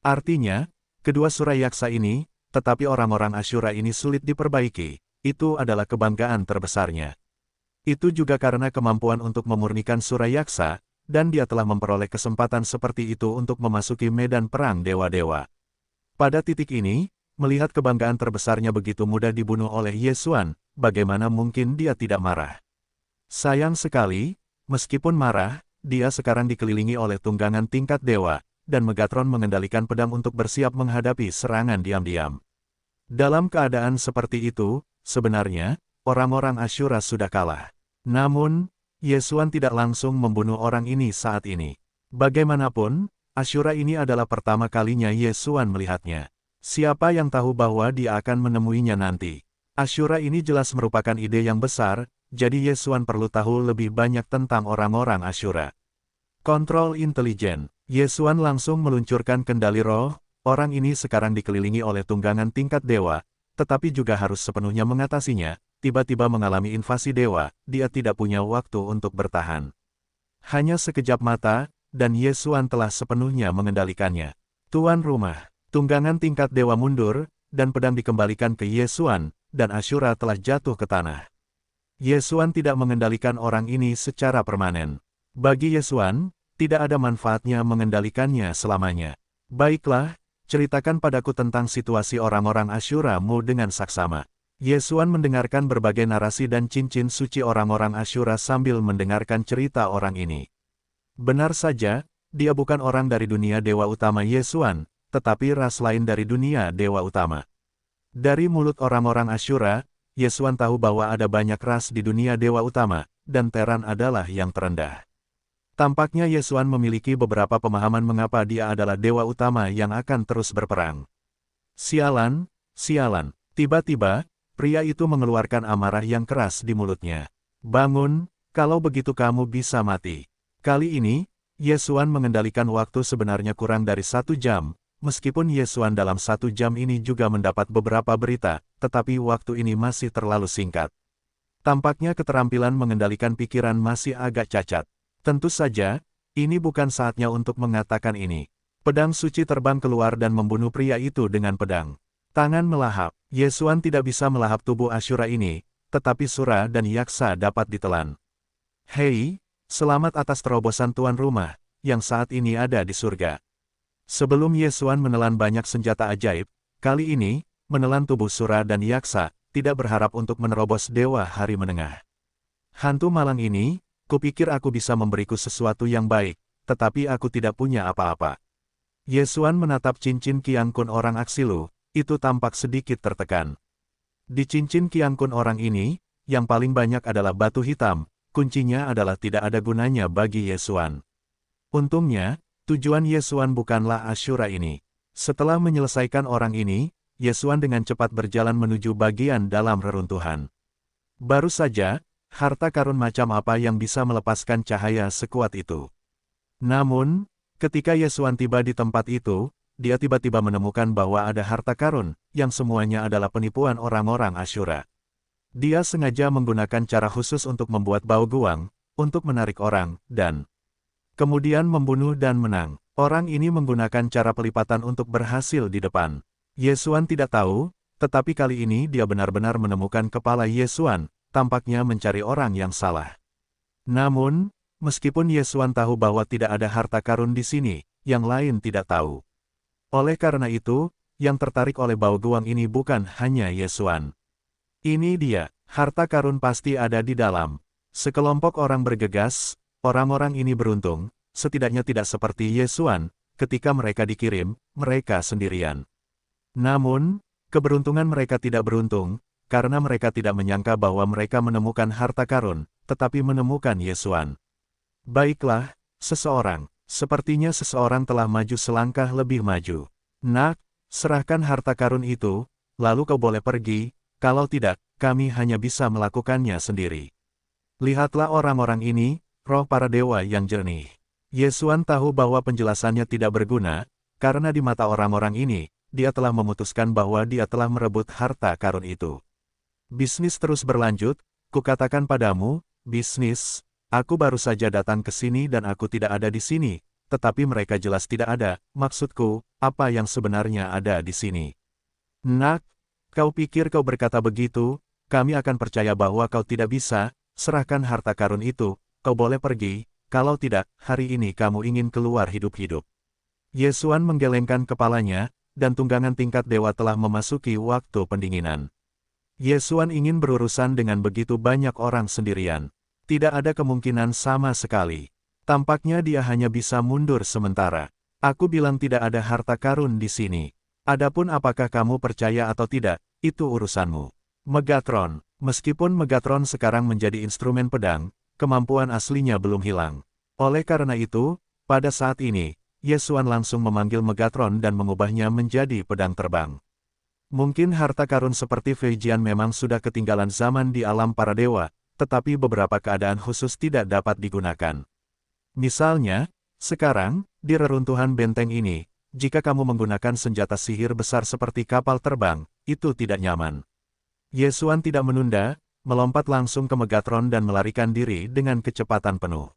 Artinya, kedua Sura Yaksa ini, tetapi orang-orang Ashura ini sulit diperbaiki, itu adalah kebanggaan terbesarnya. Itu juga karena kemampuan untuk memurnikan Sura Yaksa, dan dia telah memperoleh kesempatan seperti itu untuk memasuki medan perang dewa-dewa. Pada titik ini, melihat kebanggaan terbesarnya begitu mudah dibunuh oleh Ye Xuan, bagaimana mungkin dia tidak marah? Sayang sekali, meskipun marah, dia sekarang dikelilingi oleh tunggangan tingkat dewa, dan Megatron mengendalikan pedang untuk bersiap menghadapi serangan diam-diam. Dalam keadaan seperti itu, sebenarnya, orang-orang Ashura sudah kalah. Namun, Ye Xuan tidak langsung membunuh orang ini saat ini. Bagaimanapun, Ashura ini adalah pertama kalinya Ye Xuan melihatnya. Siapa yang tahu bahwa dia akan menemuinya nanti? Ashura ini jelas merupakan ide yang besar, jadi Ye Xuan perlu tahu lebih banyak tentang orang-orang Ashura. Kontrol intelijen. Ye Xuan langsung meluncurkan kendali roh, orang ini sekarang dikelilingi oleh tunggangan tingkat dewa, tetapi juga harus sepenuhnya mengatasinya, tiba-tiba mengalami invasi dewa, dia tidak punya waktu untuk bertahan. Hanya sekejap mata, dan Ye Xuan telah sepenuhnya mengendalikannya. Tuan rumah, tunggangan tingkat dewa mundur, dan pedang dikembalikan ke Ye Xuan, dan Ashura telah jatuh ke tanah. Ye Xuan tidak mengendalikan orang ini secara permanen. Bagi Ye Xuan, tidak ada manfaatnya mengendalikannya selamanya. Baiklah, ceritakan padaku tentang situasi orang-orang Ashura Mu dengan saksama. Ye Xuan mendengarkan berbagai narasi dan cincin suci orang-orang Ashura sambil mendengarkan cerita orang ini. Benar saja, dia bukan orang dari dunia dewa utama Ye Xuan, tetapi ras lain dari dunia dewa utama. Dari mulut orang-orang Ashura, Ye Xuan tahu bahwa ada banyak ras di dunia dewa utama, dan Terran adalah yang terendah. Tampaknya Ye Xuan memiliki beberapa pemahaman mengapa dia adalah dewa utama yang akan terus berperang. Sialan, sialan. Tiba-tiba, pria itu mengeluarkan amarah yang keras di mulutnya. Bangun, kalau begitu kamu bisa mati. Kali ini, Ye Xuan mengendalikan waktu sebenarnya kurang dari 1 jam, meskipun Ye Xuan dalam 1 jam ini juga mendapat beberapa berita, tetapi waktu ini masih terlalu singkat. Tampaknya keterampilan mengendalikan pikiran masih agak cacat. Tentu saja, ini bukan saatnya untuk mengatakan ini. Pedang suci terbang keluar dan membunuh pria itu dengan pedang. Tangan melahap. Ye Xuan tidak bisa melahap tubuh Ashura ini, tetapi Sura dan Yaksa dapat ditelan. Hei, selamat atas terobosan tuan rumah, yang saat ini ada di surga. Sebelum Ye Xuan menelan banyak senjata ajaib, kali ini, menelan tubuh Sura dan Yaksa, tidak berharap untuk menerobos dewa hari menengah. Hantu malang ini, kupikir aku bisa memberiku sesuatu yang baik, tetapi aku tidak punya apa-apa. Ye Xuan menatap cincin Qiang Kun orang Aksilu, itu tampak sedikit tertekan. Di cincin Qiang Kun orang ini, yang paling banyak adalah batu hitam, kuncinya adalah tidak ada gunanya bagi Ye Xuan. Untungnya, tujuan Ye Xuan bukanlah Ashura ini. Setelah menyelesaikan orang ini, Ye Xuan dengan cepat berjalan menuju bagian dalam reruntuhan. Baru saja, harta karun macam apa yang bisa melepaskan cahaya sekuat itu. Namun, ketika Ye Xuan tiba di tempat itu, dia tiba-tiba menemukan bahwa ada harta karun, yang semuanya adalah penipuan orang-orang Ashura. Dia sengaja menggunakan cara khusus untuk membuat bau guang, untuk menarik orang, dan kemudian membunuh dan menang. Orang ini menggunakan cara pelipatan untuk berhasil di depan. Ye Xuan tidak tahu, tetapi kali ini dia benar-benar menemukan kepala Ye Xuan, tampaknya mencari orang yang salah. Namun, meskipun Ye Xuan tahu bahwa tidak ada harta karun di sini, yang lain tidak tahu. Oleh karena itu, yang tertarik oleh bau guang ini bukan hanya Ye Xuan. Ini dia, harta karun pasti ada di dalam. Sekelompok orang bergegas, orang-orang ini beruntung, setidaknya tidak seperti Ye Xuan, ketika mereka dikirim, mereka sendirian. Namun, keberuntungan mereka tidak beruntung, karena mereka tidak menyangka bahwa mereka menemukan harta karun, tetapi menemukan Ye Xuan. Baiklah, sepertinya seseorang telah maju selangkah lebih maju. Nak, serahkan harta karun itu, lalu kau boleh pergi, kalau tidak, kami hanya bisa melakukannya sendiri. Lihatlah orang-orang ini, roh para dewa yang jernih. Ye Xuan tahu bahwa penjelasannya tidak berguna, karena di mata orang-orang ini, dia telah memutuskan bahwa dia telah merebut harta karun itu. Bisnis terus berlanjut, kukatakan padamu, bisnis. Aku baru saja datang ke sini dan aku tidak ada di sini, tetapi mereka jelas tidak ada, maksudku, apa yang sebenarnya ada di sini. Nak, kau pikir kau berkata begitu, kami akan percaya bahwa kau tidak bisa, serahkan harta karun itu, kau boleh pergi, kalau tidak, hari ini kamu ingin keluar hidup-hidup. Ye Xuan menggelengkan kepalanya, dan tunggangan tingkat dewa telah memasuki waktu pendinginan. Ye Xuan ingin berurusan dengan begitu banyak orang sendirian. Tidak ada kemungkinan sama sekali. Tampaknya dia hanya bisa mundur sementara. Aku bilang tidak ada harta karun di sini. Adapun apakah kamu percaya atau tidak, itu urusanmu. Megatron. Meskipun Megatron sekarang menjadi instrumen pedang, kemampuan aslinya belum hilang. Oleh karena itu, pada saat ini, Ye Xuan langsung memanggil Megatron dan mengubahnya menjadi pedang terbang. Mungkin harta karun seperti Fei Jian memang sudah ketinggalan zaman di alam para dewa, tetapi beberapa keadaan khusus tidak dapat digunakan. Misalnya, sekarang, di reruntuhan benteng ini, jika kamu menggunakan senjata sihir besar seperti kapal terbang, itu tidak nyaman. Ye Xuan tidak menunda, melompat langsung ke Megatron dan melarikan diri dengan kecepatan penuh.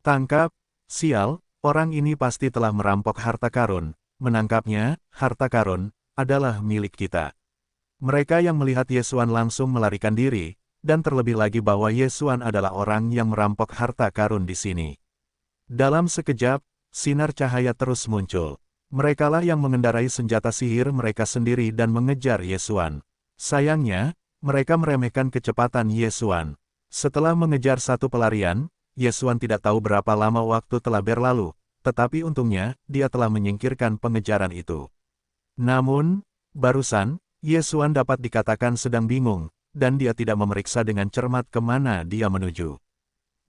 Tangkap, sial, orang ini pasti telah merampok harta karun. Menangkapnya, harta karun, adalah milik kita. Mereka yang melihat Yesuan langsung melarikan diri, dan terlebih lagi bahwa Yesuan adalah orang yang merampok harta karun di sini. Dalam sekejap, sinar cahaya terus muncul. Merekalah yang mengendarai senjata sihir mereka sendiri dan mengejar Yesuan. Sayangnya, mereka meremehkan kecepatan Yesuan. Setelah mengejar satu pelarian, Yesuan tidak tahu berapa lama waktu telah berlalu, tetapi untungnya, dia telah menyingkirkan pengejaran itu. Namun, barusan, Yesuan dapat dikatakan sedang bingung, dan dia tidak memeriksa dengan cermat kemana dia menuju.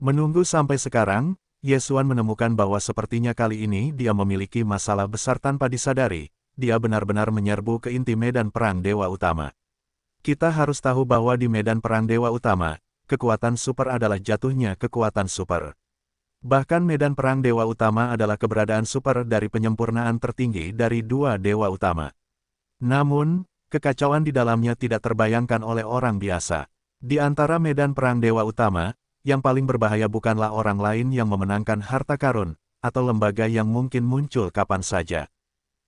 Menunggu sampai sekarang, Yesuan menemukan bahwa sepertinya kali ini dia memiliki masalah besar tanpa disadari, dia benar-benar menyerbu ke inti medan perang Dewa Utama. Kita harus tahu bahwa di medan perang Dewa Utama, kekuatan super adalah jatuhnya kekuatan super. Bahkan medan perang Dewa Utama adalah keberadaan super dari penyempurnaan tertinggi dari dua Dewa Utama. Namun, kekacauan di dalamnya tidak terbayangkan oleh orang biasa. Di antara medan perang Dewa Utama, yang paling berbahaya bukanlah orang lain yang memenangkan harta karun, atau lembaga yang mungkin muncul kapan saja.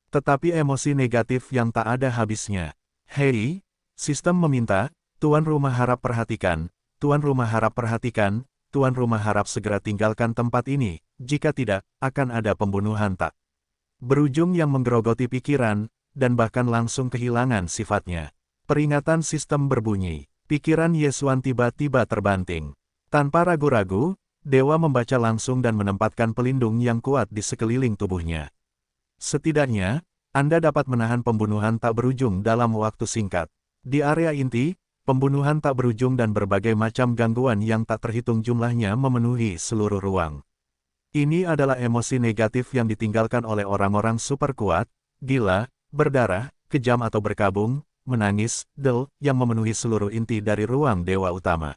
Tetapi emosi negatif yang tak ada habisnya. Hei, sistem meminta, Tuan Rumah harap perhatikan, Tuan Rumah harap perhatikan, Tuan Rumah harap segera tinggalkan tempat ini, jika tidak, akan ada pembunuhan tak berujung yang menggerogoti pikiran, dan bahkan langsung kehilangan sifatnya. Peringatan sistem berbunyi, pikiran Yesuan tiba-tiba terbanting. Tanpa ragu-ragu, Dewa membaca langsung dan menempatkan pelindung yang kuat di sekeliling tubuhnya. Setidaknya, Anda dapat menahan pembunuhan tak berujung dalam waktu singkat. Di area inti, pembunuhan tak berujung dan berbagai macam gangguan yang tak terhitung jumlahnya memenuhi seluruh ruang. Ini adalah emosi negatif yang ditinggalkan oleh orang-orang super kuat, gila, berdarah, kejam atau berkabung, menangis, yang memenuhi seluruh inti dari ruang Dewa Utama.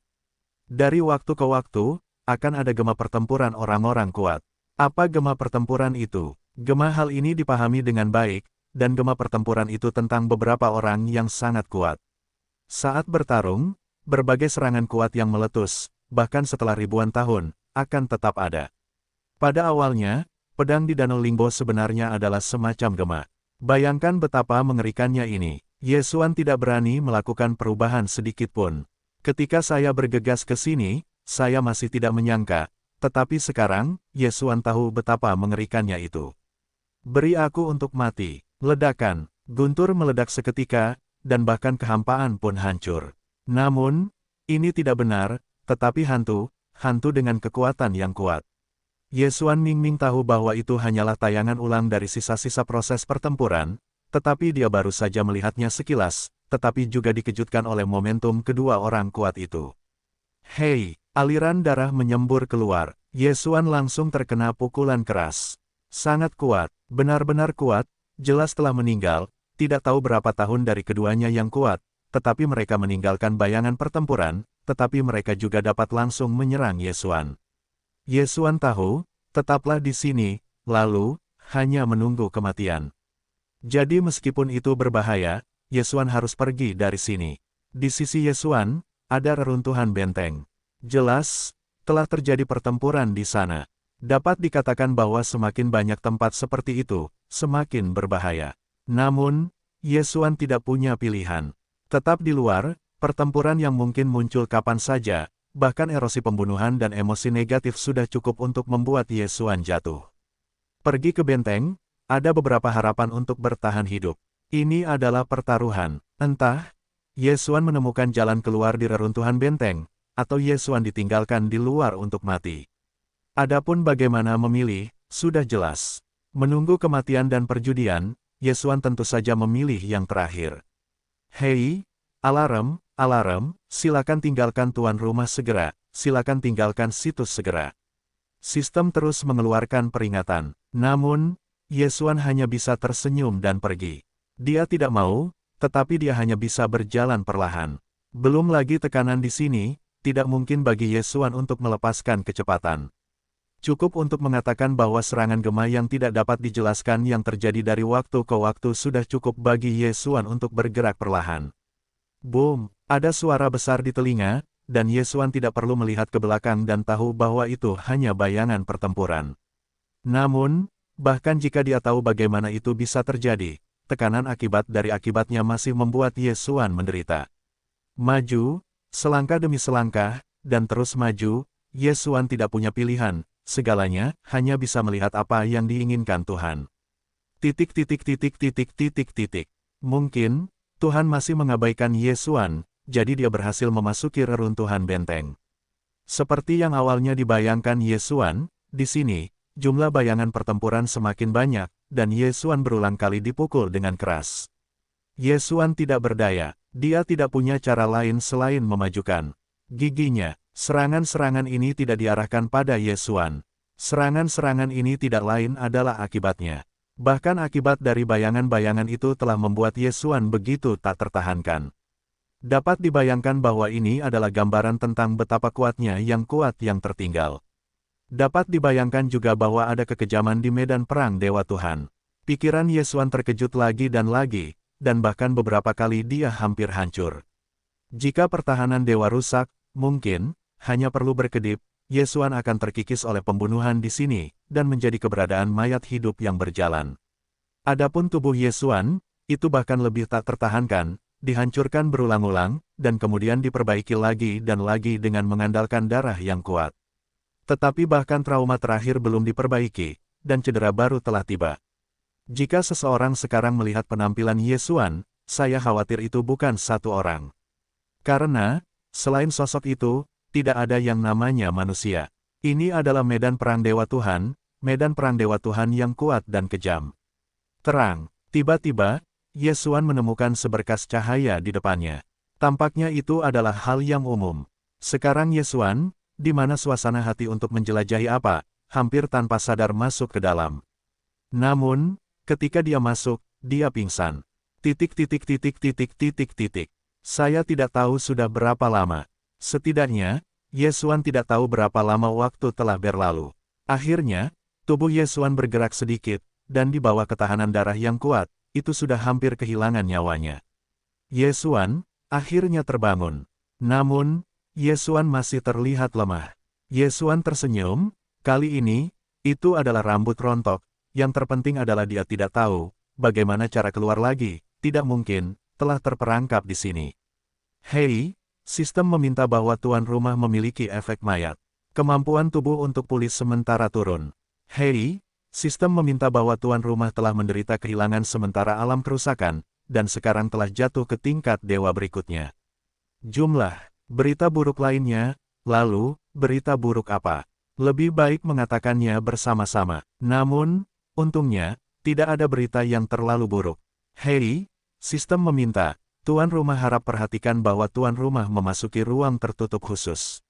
Dari waktu ke waktu, akan ada gema pertempuran orang-orang kuat. Apa gema pertempuran itu? Gema hal ini dipahami dengan baik, dan gema pertempuran itu tentang beberapa orang yang sangat kuat. Saat bertarung, berbagai serangan kuat yang meletus, bahkan setelah ribuan tahun, akan tetap ada. Pada awalnya, pedang di Danau Lingbo sebenarnya adalah semacam gema. Bayangkan betapa mengerikannya ini. Yesuan tidak berani melakukan perubahan sedikit pun. Ketika saya bergegas ke sini, saya masih tidak menyangka, tetapi sekarang, Yesuan tahu betapa mengerikannya itu. Beri aku untuk mati. Ledakan, guntur meledak seketika, dan bahkan kehampaan pun hancur. Namun, ini tidak benar, tetapi hantu dengan kekuatan yang kuat. Yesuan Mingming tahu bahwa itu hanyalah tayangan ulang dari sisa-sisa proses pertempuran, tetapi dia baru saja melihatnya sekilas, tetapi juga dikejutkan oleh momentum kedua orang kuat itu. Hei, aliran darah menyembur keluar. Yesuan langsung terkena pukulan keras. Sangat kuat, benar-benar kuat, jelas telah meninggal, tidak tahu berapa tahun dari keduanya yang kuat, tetapi mereka meninggalkan bayangan pertempuran, tetapi mereka juga dapat langsung menyerang Yesuan. Yesuan tahu, tetaplah di sini, lalu, hanya menunggu kematian. Jadi meskipun itu berbahaya, Yesuan harus pergi dari sini. Di sisi Yesuan, ada reruntuhan benteng. Jelas, telah terjadi pertempuran di sana. Dapat dikatakan bahwa semakin banyak tempat seperti itu, semakin berbahaya. Namun, Yesuan tidak punya pilihan. Tetap di luar, pertempuran yang mungkin muncul kapan saja, bahkan erosi pembunuhan dan emosi negatif sudah cukup untuk membuat Yesuan jatuh. Pergi ke benteng, ada beberapa harapan untuk bertahan hidup. Ini adalah pertaruhan. Entah, Yesuan menemukan jalan keluar di reruntuhan benteng, atau Yesuan ditinggalkan di luar untuk mati. Adapun bagaimana memilih, sudah jelas. Menunggu kematian dan perjudian, Yesuan tentu saja memilih yang terakhir. Hei, alarm, silakan tinggalkan tuan rumah segera, silakan tinggalkan situs segera. Sistem terus mengeluarkan peringatan. Namun, Yesuan hanya bisa tersenyum dan pergi. Dia tidak mau, tetapi dia hanya bisa berjalan perlahan. Belum lagi tekanan di sini, tidak mungkin bagi Yesuan untuk melepaskan kecepatan. Cukup untuk mengatakan bahwa serangan gema yang tidak dapat dijelaskan yang terjadi dari waktu ke waktu sudah cukup bagi Yesuan untuk bergerak perlahan. Boom! Ada suara besar di telinga, dan Yesuan tidak perlu melihat ke belakang dan tahu bahwa itu hanya bayangan pertempuran. Namun, bahkan jika dia tahu bagaimana itu bisa terjadi, tekanan akibat dari akibatnya masih membuat Yesuan menderita. Maju, selangkah demi selangkah, dan terus maju, Yesuan tidak punya pilihan, segalanya hanya bisa melihat apa yang diinginkan Tuhan. Titik titik titik titik titik titik. Mungkin, Tuhan masih mengabaikan Yesuan, jadi dia berhasil memasuki reruntuhan benteng. Seperti yang awalnya dibayangkan Yesuan, di sini, jumlah bayangan pertempuran semakin banyak, dan Yesuan berulang kali dipukul dengan keras. Yesuan tidak berdaya, dia tidak punya cara lain selain memajukan giginya. Serangan-serangan ini tidak diarahkan pada Yesuan. Serangan-serangan ini tidak lain adalah akibatnya. Bahkan akibat dari bayangan-bayangan itu telah membuat Yesuan begitu tak tertahankan. Dapat dibayangkan bahwa ini adalah gambaran tentang betapa kuatnya yang kuat yang tertinggal. Dapat dibayangkan juga bahwa ada kekejaman di medan perang Dewa Tuhan. Pikiran Yesuan terkejut lagi, dan bahkan beberapa kali dia hampir hancur. Jika pertahanan Dewa rusak, mungkin, hanya perlu berkedip, Yesuan akan terkikis oleh pembunuhan di sini, dan menjadi keberadaan mayat hidup yang berjalan. Adapun tubuh Yesuan, itu bahkan lebih tak tertahankan, dihancurkan berulang-ulang, dan kemudian diperbaiki lagi dan lagi dengan mengandalkan darah yang kuat. Tetapi bahkan trauma terakhir belum diperbaiki, dan cedera baru telah tiba. Jika seseorang sekarang melihat penampilan Yesuan, saya khawatir itu bukan satu orang. Karena, selain sosok itu, tidak ada yang namanya manusia. Ini adalah medan perang Dewa Tuhan, medan perang Dewa Tuhan yang kuat dan kejam. Terang, tiba-tiba, Yesuan menemukan seberkas cahaya di depannya. Tampaknya itu adalah hal yang umum. Sekarang Yesuan, di mana suasana hati untuk menjelajahi apa, hampir tanpa sadar masuk ke dalam. Namun, ketika dia masuk, dia pingsan. Titik titik titik titik titik titik. Saya tidak tahu sudah berapa lama. Setidaknya, Yesuan tidak tahu berapa lama waktu telah berlalu. Akhirnya, tubuh Yesuan bergerak sedikit, dan di bawah ketahanan darah yang kuat, itu sudah hampir kehilangan nyawanya. Yesuan akhirnya terbangun. Namun, Yesuan masih terlihat lemah. Yesuan tersenyum, kali ini, itu adalah rambut rontok, yang terpenting adalah dia tidak tahu, bagaimana cara keluar lagi, tidak mungkin, telah terperangkap di sini. Hei, sistem meminta bahwa tuan rumah memiliki efek mayat. Kemampuan tubuh untuk pulih sementara turun. Hei, sistem meminta bahwa tuan rumah telah menderita kehilangan sementara alam kerusakan, dan sekarang telah jatuh ke tingkat dewa berikutnya. Jumlah berita buruk lainnya, lalu, berita buruk apa? Lebih baik mengatakannya bersama-sama. Namun, untungnya, tidak ada berita yang terlalu buruk. Hei, sistem meminta, tuan rumah harap perhatikan bahwa tuan rumah memasuki ruang tertutup khusus.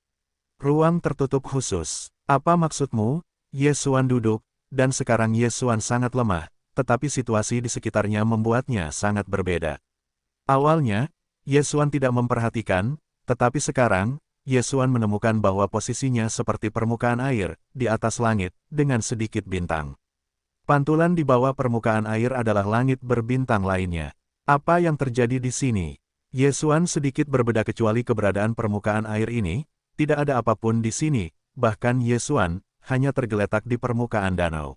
Ruang tertutup khusus. Apa maksudmu? Yesuan duduk, dan sekarang Yesuan sangat lemah, tetapi situasi di sekitarnya membuatnya sangat berbeda. Awalnya, Yesuan tidak memperhatikan, tetapi sekarang, Yesuan menemukan bahwa posisinya seperti permukaan air, di atas langit, dengan sedikit bintang. Pantulan di bawah permukaan air adalah langit berbintang lainnya. Apa yang terjadi di sini? Yesuan sedikit berbeda kecuali keberadaan permukaan air ini, tidak ada apapun di sini, bahkan Yesuan hanya tergeletak di permukaan danau.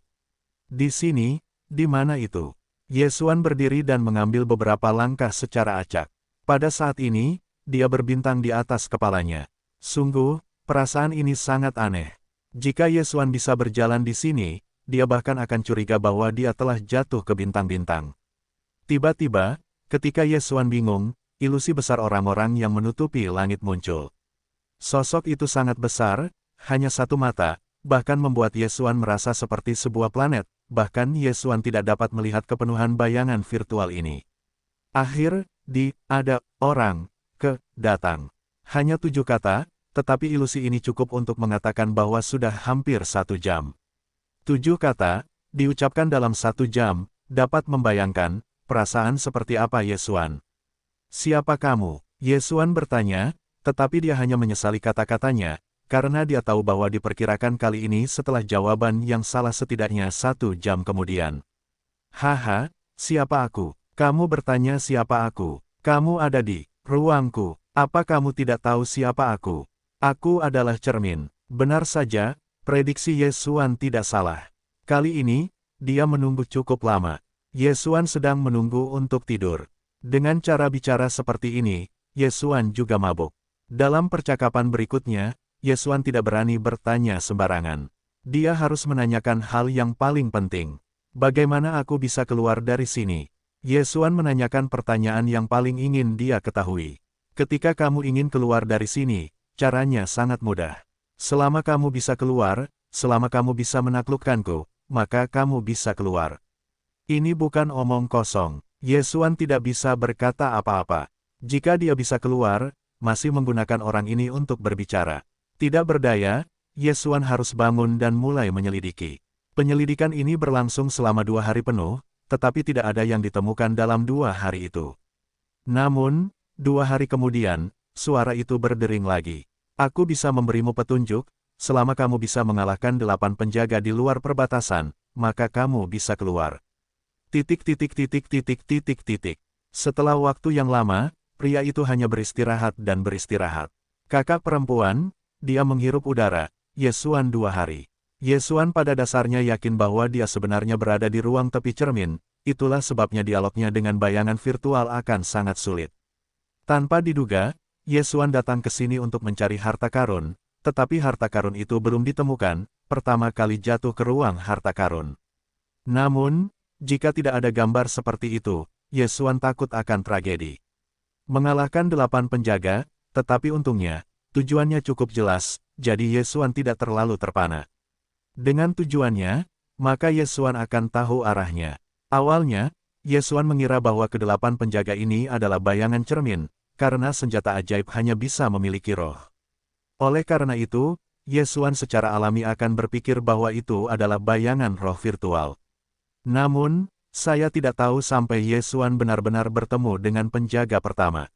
Di sini, di mana itu? Yesuan berdiri dan mengambil beberapa langkah secara acak. Pada saat ini, dia berbintang di atas kepalanya. Sungguh, perasaan ini sangat aneh. Jika Yesuan bisa berjalan di sini, dia bahkan akan curiga bahwa dia telah jatuh ke bintang-bintang. Tiba-tiba, ketika Yesuan bingung, ilusi besar orang-orang yang menutupi langit muncul. Sosok itu sangat besar, hanya satu mata, bahkan membuat Yesuan merasa seperti sebuah planet, bahkan Yesuan tidak dapat melihat kepenuhan bayangan virtual ini. Ada orang, datang. Hanya 7 kata, tetapi ilusi ini cukup untuk mengatakan bahwa sudah hampir 1 jam. 7 kata, diucapkan dalam 1 jam, dapat membayangkan, perasaan seperti apa Yesuan. Siapa kamu? Yesuan bertanya, tetapi dia hanya menyesali kata-katanya, karena dia tahu bahwa diperkirakan kali ini setelah jawaban yang salah setidaknya 1 jam kemudian. Haha, siapa aku? Kamu bertanya siapa aku? Kamu ada di ruangku. Apa kamu tidak tahu siapa aku? Aku adalah cermin. Benar saja, prediksi Ye Xuan tidak salah. Kali ini, dia menunggu cukup lama. Ye Xuan sedang menunggu untuk tidur. Dengan cara bicara seperti ini, Ye Xuan juga mabuk. Dalam percakapan berikutnya, Ye Xuan tidak berani bertanya sembarangan. Dia harus menanyakan hal yang paling penting. Bagaimana aku bisa keluar dari sini? Ye Xuan menanyakan pertanyaan yang paling ingin dia ketahui. Ketika kamu ingin keluar dari sini, caranya sangat mudah. Selama kamu bisa keluar, selama kamu bisa menaklukkanku, maka kamu bisa keluar. Ini bukan omong kosong. Ye Xuan tidak bisa berkata apa-apa. Jika dia bisa keluar, masih menggunakan orang ini untuk berbicara. Tidak berdaya, Ye Xuan harus bangun dan mulai menyelidiki. Penyelidikan ini berlangsung selama 2 hari penuh, tetapi tidak ada yang ditemukan dalam 2 hari itu. Namun, 2 hari kemudian, suara itu berdering lagi. Aku bisa memberimu petunjuk, selama kamu bisa mengalahkan 8 penjaga di luar perbatasan, maka kamu bisa keluar. Setelah waktu yang lama, pria itu hanya beristirahat dan beristirahat. Kakak perempuan, dia menghirup udara, Ye Xuan 2 hari. Ye Xuan pada dasarnya yakin bahwa dia sebenarnya berada di ruang tepi cermin, itulah sebabnya dialognya dengan bayangan virtual akan sangat sulit. Tanpa diduga, Ye Xuan datang ke sini untuk mencari harta karun, tetapi harta karun itu belum ditemukan, pertama kali jatuh ke ruang harta karun. Namun, jika tidak ada gambar seperti itu, Ye Xuan takut akan tragedi. Mengalahkan 8 penjaga, tetapi untungnya, tujuannya cukup jelas, jadi Ye Xuan tidak terlalu terpana. Dengan tujuannya, maka Ye Xuan akan tahu arahnya. Awalnya, Ye Xuan mengira bahwa ke-8 penjaga ini adalah bayangan cermin, karena senjata ajaib hanya bisa memiliki roh. Oleh karena itu, Ye Xuan secara alami akan berpikir bahwa itu adalah bayangan roh virtual. Namun, saya tidak tahu sampai Ye Xuan benar-benar bertemu dengan penjaga pertama.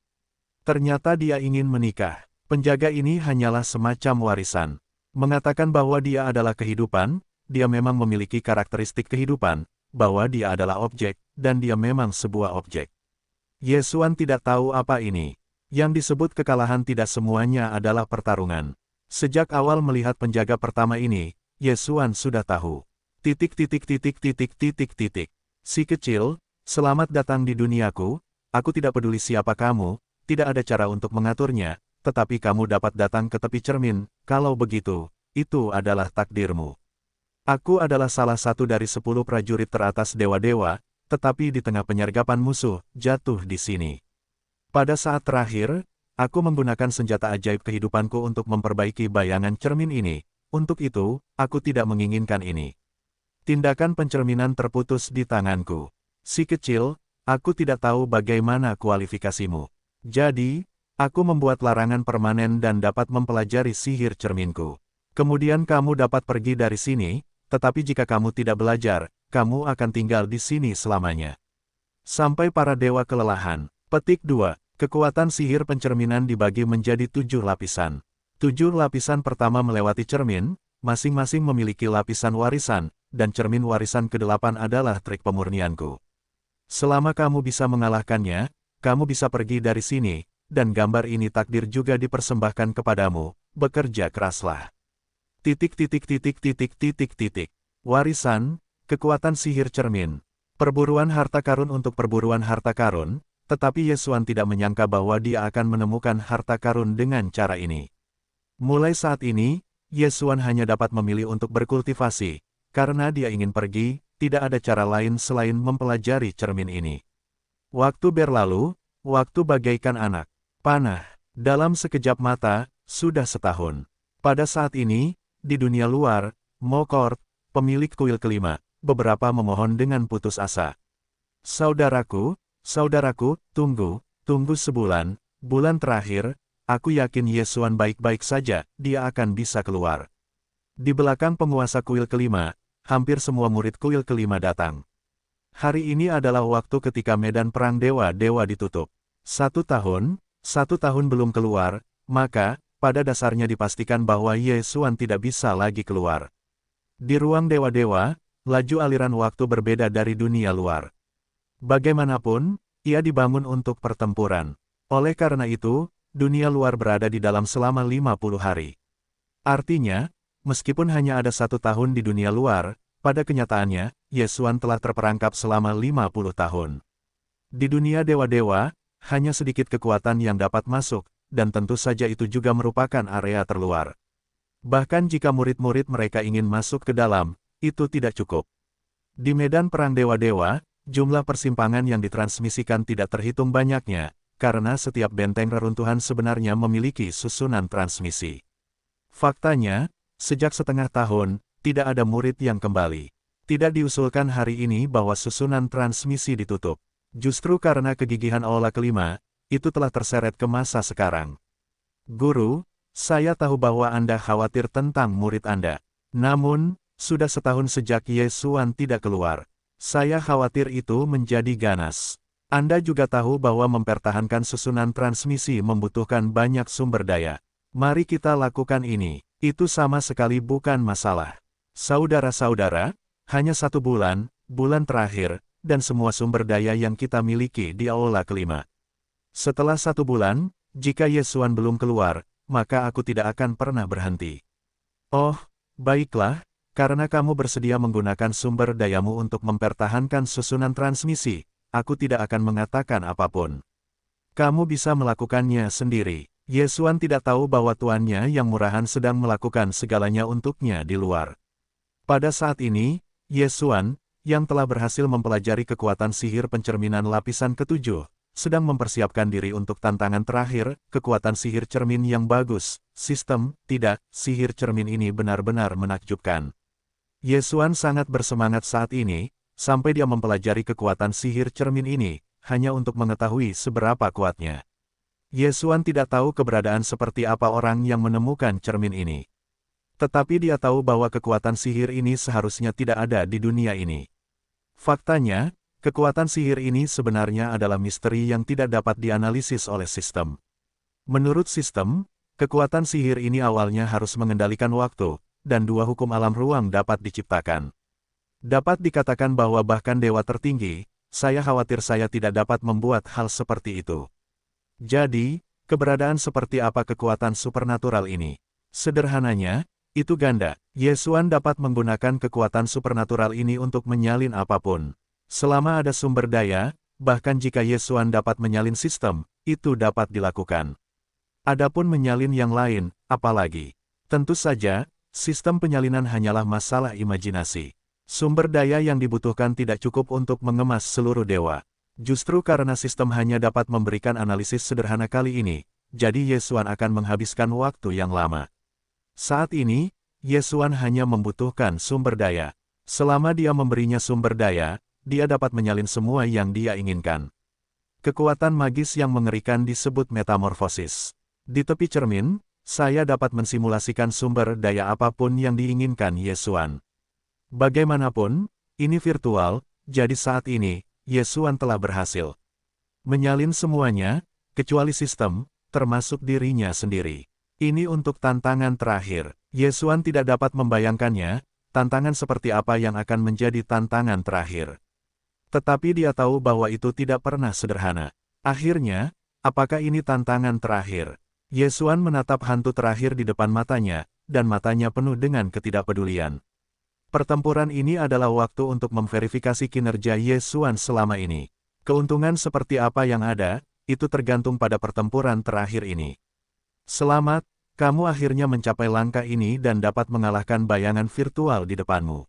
Ternyata dia ingin menikah. Penjaga ini hanyalah semacam warisan. Mengatakan bahwa dia adalah kehidupan, dia memang memiliki karakteristik kehidupan, bahwa dia adalah objek, dan dia memang sebuah objek. Ye Xuan tidak tahu apa ini. Yang disebut kekalahan tidak semuanya adalah pertarungan. Sejak awal melihat penjaga pertama ini, Ye Xuan sudah tahu. Si kecil, selamat datang di duniaku, aku tidak peduli siapa kamu, tidak ada cara untuk mengaturnya, tetapi kamu dapat datang ke tepi cermin, kalau begitu, itu adalah takdirmu. Aku adalah salah satu dari 10 prajurit teratas dewa-dewa, tetapi di tengah penyergapan musuh, jatuh di sini. Pada saat terakhir, aku menggunakan senjata ajaib kehidupanku untuk memperbaiki bayangan cermin ini, untuk itu, aku tidak menginginkan ini. Tindakan pencerminan terputus di tanganku. Si kecil, aku tidak tahu bagaimana kualifikasimu. Jadi, aku membuat larangan permanen dan dapat mempelajari sihir cerminku. Kemudian kamu dapat pergi dari sini, tetapi jika kamu tidak belajar, kamu akan tinggal di sini selamanya. Sampai para dewa kelelahan. Petik 2. Kekuatan sihir pencerminan dibagi menjadi 7 lapisan. 7 lapisan pertama melewati cermin, masing-masing memiliki lapisan warisan, dan cermin warisan ke-8 adalah trik pemurnianku. Selama kamu bisa mengalahkannya, kamu bisa pergi dari sini, dan gambar ini takdir juga dipersembahkan kepadamu, bekerja keraslah. Warisan, kekuatan sihir cermin. Perburuan harta karun untuk perburuan harta karun, tetapi Ye Xuan tidak menyangka bahwa dia akan menemukan harta karun dengan cara ini. Mulai saat ini, Ye Xuan hanya dapat memilih untuk berkultivasi, karena dia ingin pergi, tidak ada cara lain selain mempelajari cermin ini. Waktu berlalu, waktu bagaikan anak panah. Dalam sekejap mata, sudah setahun. Pada saat ini, di dunia luar, Mokort, pemilik kuil kelima, beberapa memohon dengan putus asa. Saudaraku, tunggu sebulan, bulan terakhir, aku yakin Ye Xuan baik-baik saja, dia akan bisa keluar. Di belakang penguasa kuil kelima, hampir semua murid kuil kelima datang. Hari ini adalah waktu ketika medan perang dewa-dewa ditutup. 1 tahun belum keluar, maka, pada dasarnya dipastikan bahwa Ye Xuan tidak bisa lagi keluar. Di ruang dewa-dewa, laju aliran waktu berbeda dari dunia luar. Bagaimanapun, ia dibangun untuk pertempuran. Oleh karena itu, dunia luar berada di dalam selama 50 hari. Artinya, meskipun hanya ada 1 tahun di dunia luar, pada kenyataannya, Yesuan telah terperangkap selama 50 tahun. Di dunia dewa-dewa, hanya sedikit kekuatan yang dapat masuk, dan tentu saja itu juga merupakan area terluar. Bahkan jika murid-murid mereka ingin masuk ke dalam, itu tidak cukup. Di medan perang dewa-dewa, jumlah persimpangan yang ditransmisikan tidak terhitung banyaknya, karena setiap benteng reruntuhan sebenarnya memiliki susunan transmisi. Faktanya, sejak setengah tahun, tidak ada murid yang kembali. Tidak diusulkan hari ini bahwa susunan transmisi ditutup. Justru karena kegigihan Aula kelima, itu telah terseret ke masa sekarang. Guru, saya tahu bahwa Anda khawatir tentang murid Anda. Namun, sudah setahun sejak Yesuan tidak keluar. Saya khawatir itu menjadi ganas. Anda juga tahu bahwa mempertahankan susunan transmisi membutuhkan banyak sumber daya. Mari kita lakukan ini. Itu sama sekali bukan masalah. Saudara-saudara, hanya 1 bulan, bulan terakhir, dan semua sumber daya yang kita miliki di Aula kelima. Setelah 1 bulan, jika Yesuan belum keluar, maka aku tidak akan pernah berhenti. Oh, baiklah, karena kamu bersedia menggunakan sumber dayamu untuk mempertahankan susunan transmisi, aku tidak akan mengatakan apapun. Kamu bisa melakukannya sendiri. Yesuan tidak tahu bahwa tuannya yang murahan sedang melakukan segalanya untuknya di luar. Pada saat ini, Yesuan, yang telah berhasil mempelajari kekuatan sihir pencerminan lapisan ke-7, sedang mempersiapkan diri untuk tantangan terakhir, kekuatan sihir cermin yang bagus. Sihir cermin ini benar-benar menakjubkan. Yesuan sangat bersemangat saat ini, sampai dia mempelajari kekuatan sihir cermin ini, hanya untuk mengetahui seberapa kuatnya. Yesuan tidak tahu keberadaan seperti apa orang yang menemukan cermin ini. Tetapi dia tahu bahwa kekuatan sihir ini seharusnya tidak ada di dunia ini. Faktanya, kekuatan sihir ini sebenarnya adalah misteri yang tidak dapat dianalisis oleh sistem. Menurut sistem, kekuatan sihir ini awalnya harus mengendalikan waktu, dan 2 hukum alam ruang dapat diciptakan. Dapat dikatakan bahwa bahkan dewa tertinggi, saya khawatir saya tidak dapat membuat hal seperti itu. Jadi, keberadaan seperti apa kekuatan supernatural ini? Sederhananya, itu ganda. Yesuan dapat menggunakan kekuatan supernatural ini untuk menyalin apapun. Selama ada sumber daya, bahkan jika Yesuan dapat menyalin sistem, itu dapat dilakukan. Adapun menyalin yang lain, apalagi? Tentu saja, sistem penyalinan hanyalah masalah imajinasi. Sumber daya yang dibutuhkan tidak cukup untuk mengemas seluruh dewa. Justru karena sistem hanya dapat memberikan analisis sederhana kali ini, jadi Yesuan akan menghabiskan waktu yang lama. Saat ini, Yesuan hanya membutuhkan sumber daya. Selama dia memberinya sumber daya, dia dapat menyalin semua yang dia inginkan. Kekuatan magis yang mengerikan disebut metamorfosis. Di tepi cermin, saya dapat mensimulasikan sumber daya apapun yang diinginkan Yesuan. Bagaimanapun, ini virtual, jadi saat ini, Yesuan telah berhasil menyalin semuanya, kecuali sistem, termasuk dirinya sendiri. Ini untuk tantangan terakhir. Yesuan tidak dapat membayangkannya, tantangan seperti apa yang akan menjadi tantangan terakhir. Tetapi dia tahu bahwa itu tidak pernah sederhana. Akhirnya, apakah ini tantangan terakhir? Yesuan menatap hantu terakhir di depan matanya, dan matanya penuh dengan ketidakpedulian. Pertempuran ini adalah waktu untuk memverifikasi kinerja Yesuan selama ini. Keuntungan seperti apa yang ada, itu tergantung pada pertempuran terakhir ini. Selamat, kamu akhirnya mencapai langkah ini dan dapat mengalahkan bayangan virtual di depanmu.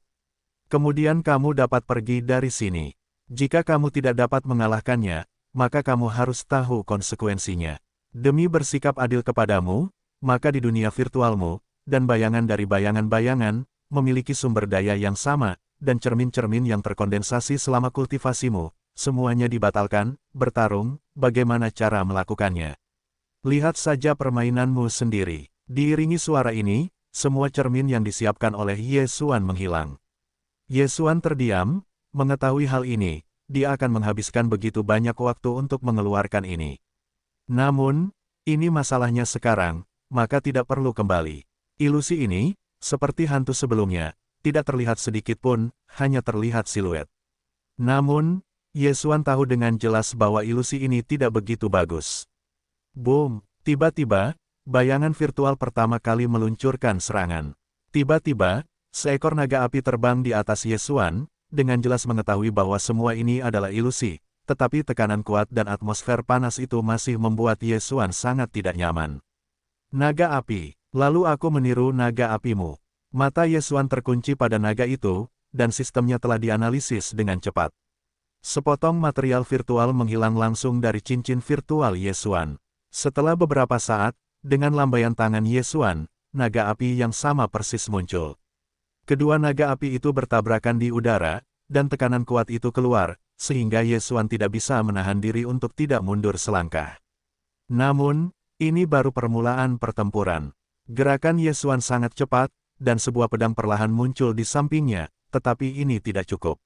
Kemudian kamu dapat pergi dari sini. Jika kamu tidak dapat mengalahkannya, maka kamu harus tahu konsekuensinya. Demi bersikap adil kepadamu, maka di dunia virtualmu, dan bayangan dari bayangan-bayangan, memiliki sumber daya yang sama, dan cermin-cermin yang terkondensasi selama kultivasimu, semuanya dibatalkan. Bertarung, bagaimana cara melakukannya? Lihat saja permainanmu sendiri. Diiringi suara ini, semua cermin yang disiapkan oleh Yesuan menghilang. Yesuan terdiam, mengetahui hal ini, dia akan menghabiskan begitu banyak waktu untuk mengeluarkan ini. Namun, ini masalahnya sekarang, maka tidak perlu kembali. Ilusi ini, seperti hantu sebelumnya, tidak terlihat sedikit pun, hanya terlihat siluet. Namun, Yesuan tahu dengan jelas bahwa ilusi ini tidak begitu bagus. Boom! Tiba-tiba, bayangan virtual pertama kali meluncurkan serangan. Tiba-tiba, seekor naga api terbang di atas Ye Xuan, dengan jelas mengetahui bahwa semua ini adalah ilusi, tetapi tekanan kuat dan atmosfer panas itu masih membuat Ye Xuan sangat tidak nyaman. Naga api, lalu aku meniru naga apimu. Mata Ye Xuan terkunci pada naga itu, dan sistemnya telah dianalisis dengan cepat. Sepotong material virtual menghilang langsung dari cincin virtual Ye Xuan. Setelah beberapa saat, dengan lambaian tangan Ye Xuan, naga api yang sama persis muncul. Kedua naga api itu bertabrakan di udara, dan tekanan kuat itu keluar, sehingga Ye Xuan tidak bisa menahan diri untuk tidak mundur selangkah. Namun, ini baru permulaan pertempuran. Gerakan Ye Xuan sangat cepat, dan sebuah pedang perlahan muncul di sampingnya, tetapi ini tidak cukup.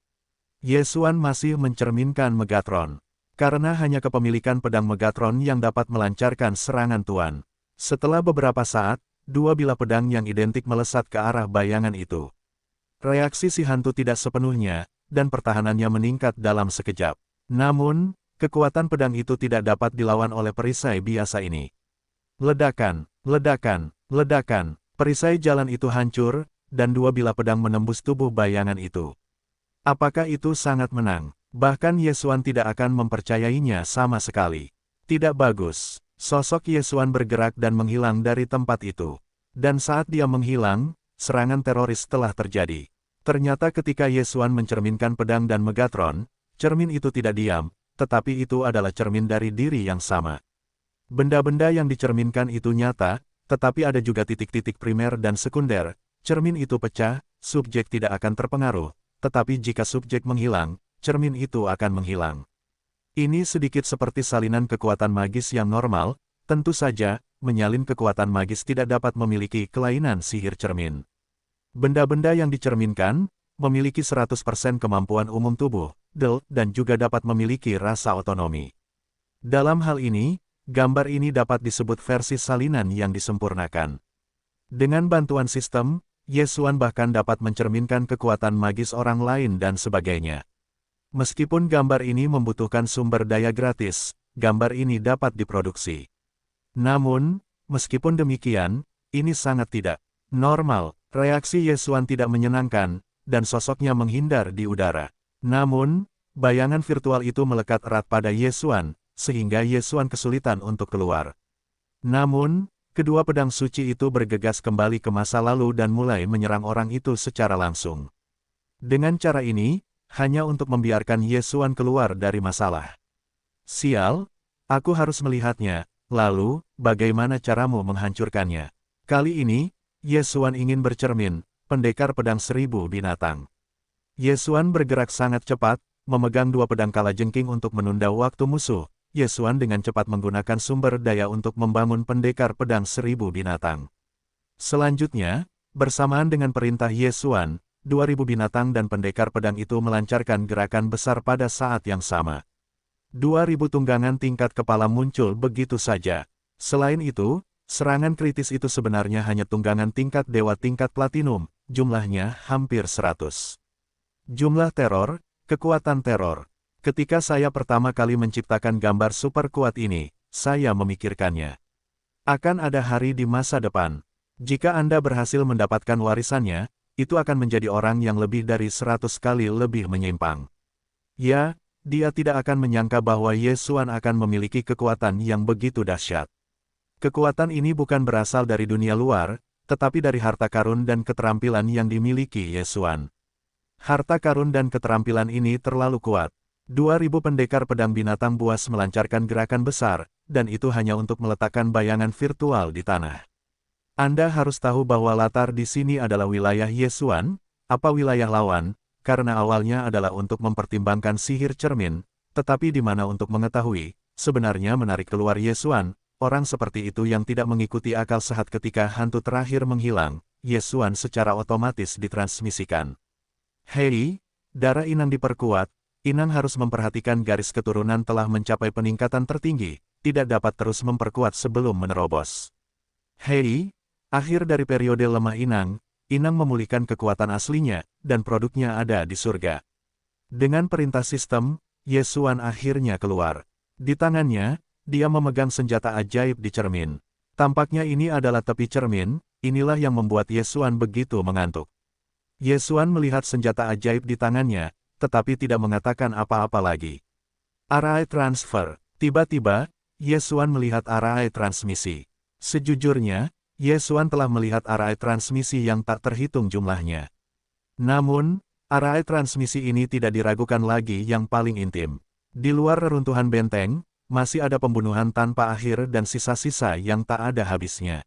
Ye Xuan masih mencerminkan Megatron. Karena hanya kepemilikan pedang Megatron yang dapat melancarkan serangan Tuan. Setelah beberapa saat, dua bilah pedang yang identik melesat ke arah bayangan itu. Reaksi si hantu tidak sepenuhnya, dan pertahanannya meningkat dalam sekejap. Namun, kekuatan pedang itu tidak dapat dilawan oleh perisai biasa ini. Ledakan, ledakan, ledakan, perisai jalan itu hancur, dan dua bilah pedang menembus tubuh bayangan itu. Apakah itu sangat menang? Bahkan Ye Xuan tidak akan mempercayainya sama sekali. Tidak bagus. Sosok Ye Xuan bergerak dan menghilang dari tempat itu. Dan saat dia menghilang, serangan teroris telah terjadi. Ternyata ketika Ye Xuan mencerminkan pedang dan Megatron, cermin itu tidak diam, tetapi itu adalah cermin dari diri yang sama. Benda-benda yang dicerminkan itu nyata, tetapi ada juga titik-titik primer dan sekunder. Cermin itu pecah, subjek tidak akan terpengaruh, tetapi jika subjek menghilang, cermin itu akan menghilang. Ini sedikit seperti salinan kekuatan magis yang normal, tentu saja, menyalin kekuatan magis tidak dapat memiliki kelainan sihir cermin. Benda-benda yang dicerminkan, memiliki 100% kemampuan umum tubuh, dan juga dapat memiliki rasa otonomi. Dalam hal ini, gambar ini dapat disebut versi salinan yang disempurnakan. Dengan bantuan sistem, Ye Xuan bahkan dapat mencerminkan kekuatan magis orang lain dan sebagainya. Meskipun gambar ini membutuhkan sumber daya gratis, gambar ini dapat diproduksi. Namun, meskipun demikian, ini sangat tidak normal. Reaksi Ye Xuan tidak menyenangkan, dan sosoknya menghindar di udara. Namun, bayangan virtual itu melekat erat pada Ye Xuan, sehingga Ye Xuan kesulitan untuk keluar. Namun, kedua pedang suci itu bergegas kembali ke masa lalu dan mulai menyerang orang itu secara langsung. Dengan cara ini, hanya untuk membiarkan Ye Xuan keluar dari masalah. Sial, aku harus melihatnya, lalu, bagaimana caramu menghancurkannya? Kali ini, Ye Xuan ingin bercermin, pendekar pedang 1000 binatang. Ye Xuan bergerak sangat cepat, memegang dua pedang kalajengking untuk menunda waktu musuh. Ye Xuan dengan cepat menggunakan sumber daya untuk membangun pendekar pedang 1000 binatang. Selanjutnya, bersamaan dengan perintah Ye Xuan, 2000 binatang dan pendekar pedang itu melancarkan gerakan besar pada saat yang sama. 2000 tunggangan tingkat kepala muncul begitu saja. Selain itu, serangan kritis itu sebenarnya hanya tunggangan tingkat dewa tingkat platinum, jumlahnya hampir 100. Jumlah teror, kekuatan teror. Ketika saya pertama kali menciptakan gambar super kuat ini, saya memikirkannya. Akan ada hari di masa depan. Jika Anda berhasil mendapatkan warisannya, itu akan menjadi orang yang lebih dari 100 kali lebih menyimpang. Ya, dia tidak akan menyangka bahwa Ye Xuan akan memiliki kekuatan yang begitu dahsyat. Kekuatan ini bukan berasal dari dunia luar, tetapi dari harta karun dan keterampilan yang dimiliki Ye Xuan. Harta karun dan keterampilan ini terlalu kuat. 2000 pendekar pedang binatang buas melancarkan gerakan besar, dan itu hanya untuk meletakkan bayangan virtual di tanah. Anda harus tahu bahwa latar di sini adalah wilayah Ye Xuan, apa wilayah lawan, karena awalnya adalah untuk mempertimbangkan sihir cermin, tetapi di mana untuk mengetahui, sebenarnya menarik keluar Ye Xuan, orang seperti itu yang tidak mengikuti akal sehat ketika hantu terakhir menghilang, Ye Xuan secara otomatis ditransmisikan. Hei, darah Inang diperkuat, Inang harus memperhatikan garis keturunan telah mencapai peningkatan tertinggi, tidak dapat terus memperkuat sebelum menerobos. Hei, akhir dari periode lemah Inang, Inang memulihkan kekuatan aslinya, dan produknya ada di surga. Dengan perintah sistem, Ye Xuan akhirnya keluar. Di tangannya, dia memegang senjata ajaib di cermin. Tampaknya ini adalah tepi cermin, inilah yang membuat Ye Xuan begitu mengantuk. Ye Xuan melihat senjata ajaib di tangannya, tetapi tidak mengatakan apa-apa lagi. Arai transfer. Tiba-tiba, Ye Xuan melihat arai transmisi. Sejujurnya, Ye Xuan telah melihat arai transmisi yang tak terhitung jumlahnya. Namun, arai transmisi ini tidak diragukan lagi yang paling intim. Di luar reruntuhan benteng, masih ada pembunuhan tanpa akhir dan sisa-sisa yang tak ada habisnya.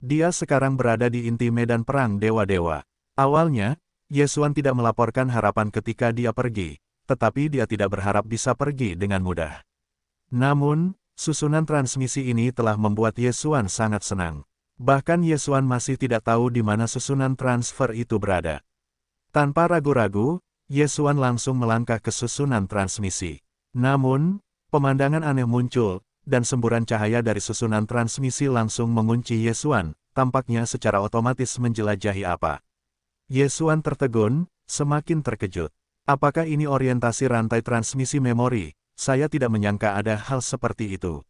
Dia sekarang berada di inti medan perang dewa-dewa. Awalnya, Ye Xuan tidak melaporkan harapan ketika dia pergi, tetapi dia tidak berharap bisa pergi dengan mudah. Namun, susunan transmisi ini telah membuat Ye Xuan sangat senang. Bahkan Ye Xuan masih tidak tahu di mana susunan transfer itu berada. Tanpa ragu-ragu, Ye Xuan langsung melangkah ke susunan transmisi. Namun, pemandangan aneh muncul, dan semburan cahaya dari susunan transmisi langsung mengunci Ye Xuan, tampaknya secara otomatis menjelajahi apa. Ye Xuan tertegun, semakin terkejut. Apakah ini orientasi rantai transmisi memori? Saya tidak menyangka ada hal seperti itu.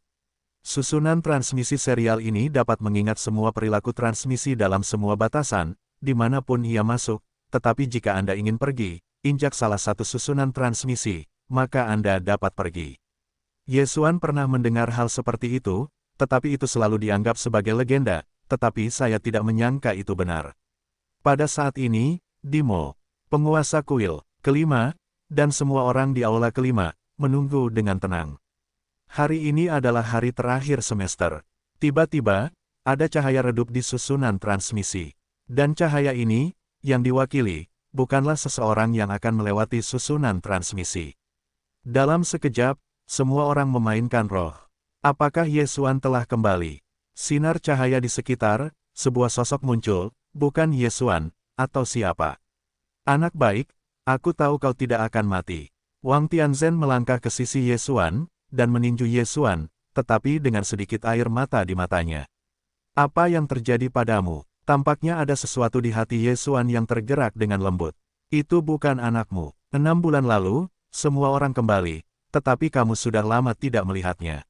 Susunan transmisi serial ini dapat mengingat semua perilaku transmisi dalam semua batasan, dimanapun ia masuk, tetapi jika Anda ingin pergi, injak salah satu susunan transmisi, maka Anda dapat pergi. Ye Xuan pernah mendengar hal seperti itu, tetapi itu selalu dianggap sebagai legenda, tetapi saya tidak menyangka itu benar. Pada saat ini, Dimo, penguasa kuil kelima, dan semua orang di aula kelima, menunggu dengan tenang. Hari ini adalah hari terakhir semester. Tiba-tiba, ada cahaya redup di susunan transmisi. Dan cahaya ini, yang diwakili, bukanlah seseorang yang akan melewati susunan transmisi. Dalam sekejap, semua orang memainkan roh. Apakah Ye Xuan telah kembali? Sinar cahaya di sekitar, sebuah sosok muncul, bukan Ye Xuan, atau siapa. Anak baik, aku tahu kau tidak akan mati. Wang Tianzhen melangkah ke sisi Ye Xuan, dan meninju Ye Xuan, tetapi dengan sedikit air mata di matanya. Apa yang terjadi padamu? Tampaknya ada sesuatu di hati Ye Xuan yang tergerak dengan lembut. Itu bukan anakmu. 6 bulan lalu, semua orang kembali, tetapi kamu sudah lama tidak melihatnya.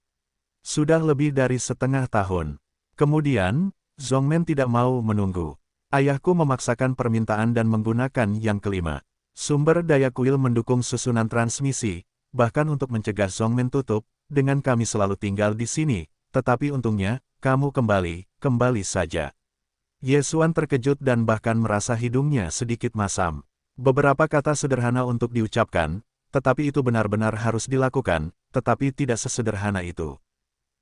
Sudah lebih dari setengah tahun. Kemudian, Zhongmen tidak mau menunggu. Ayahku memaksakan permintaan dan menggunakan yang kelima. Sumber daya kuil mendukung susunan transmisi, bahkan untuk mencegah Zhongmen tutup, dengan kami selalu tinggal di sini, tetapi untungnya, kamu kembali saja. Ye Xuan terkejut dan bahkan merasa hidungnya sedikit masam. Beberapa kata sederhana untuk diucapkan, tetapi itu benar-benar harus dilakukan, tetapi tidak sesederhana itu.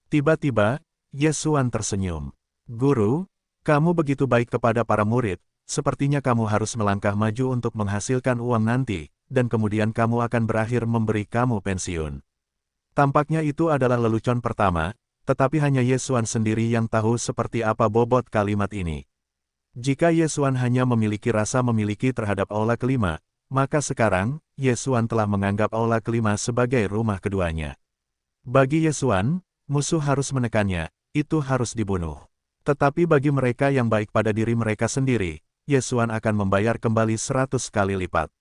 Tiba-tiba, Ye Xuan tersenyum. Guru, kamu begitu baik kepada para murid, sepertinya kamu harus melangkah maju untuk menghasilkan uang nanti, dan kemudian kamu akan berakhir memberi kamu pensiun. Tampaknya itu adalah lelucon pertama, tetapi hanya Ye Xuan sendiri yang tahu seperti apa bobot kalimat ini. Jika Ye Xuan hanya memiliki rasa memiliki terhadap aula kelima, maka sekarang, Ye Xuan telah menganggap aula kelima sebagai rumah keduanya. Bagi Ye Xuan, musuh harus menekannya, itu harus dibunuh. Tetapi bagi mereka yang baik pada diri mereka sendiri, Ye Xuan akan membayar kembali 100 kali lipat.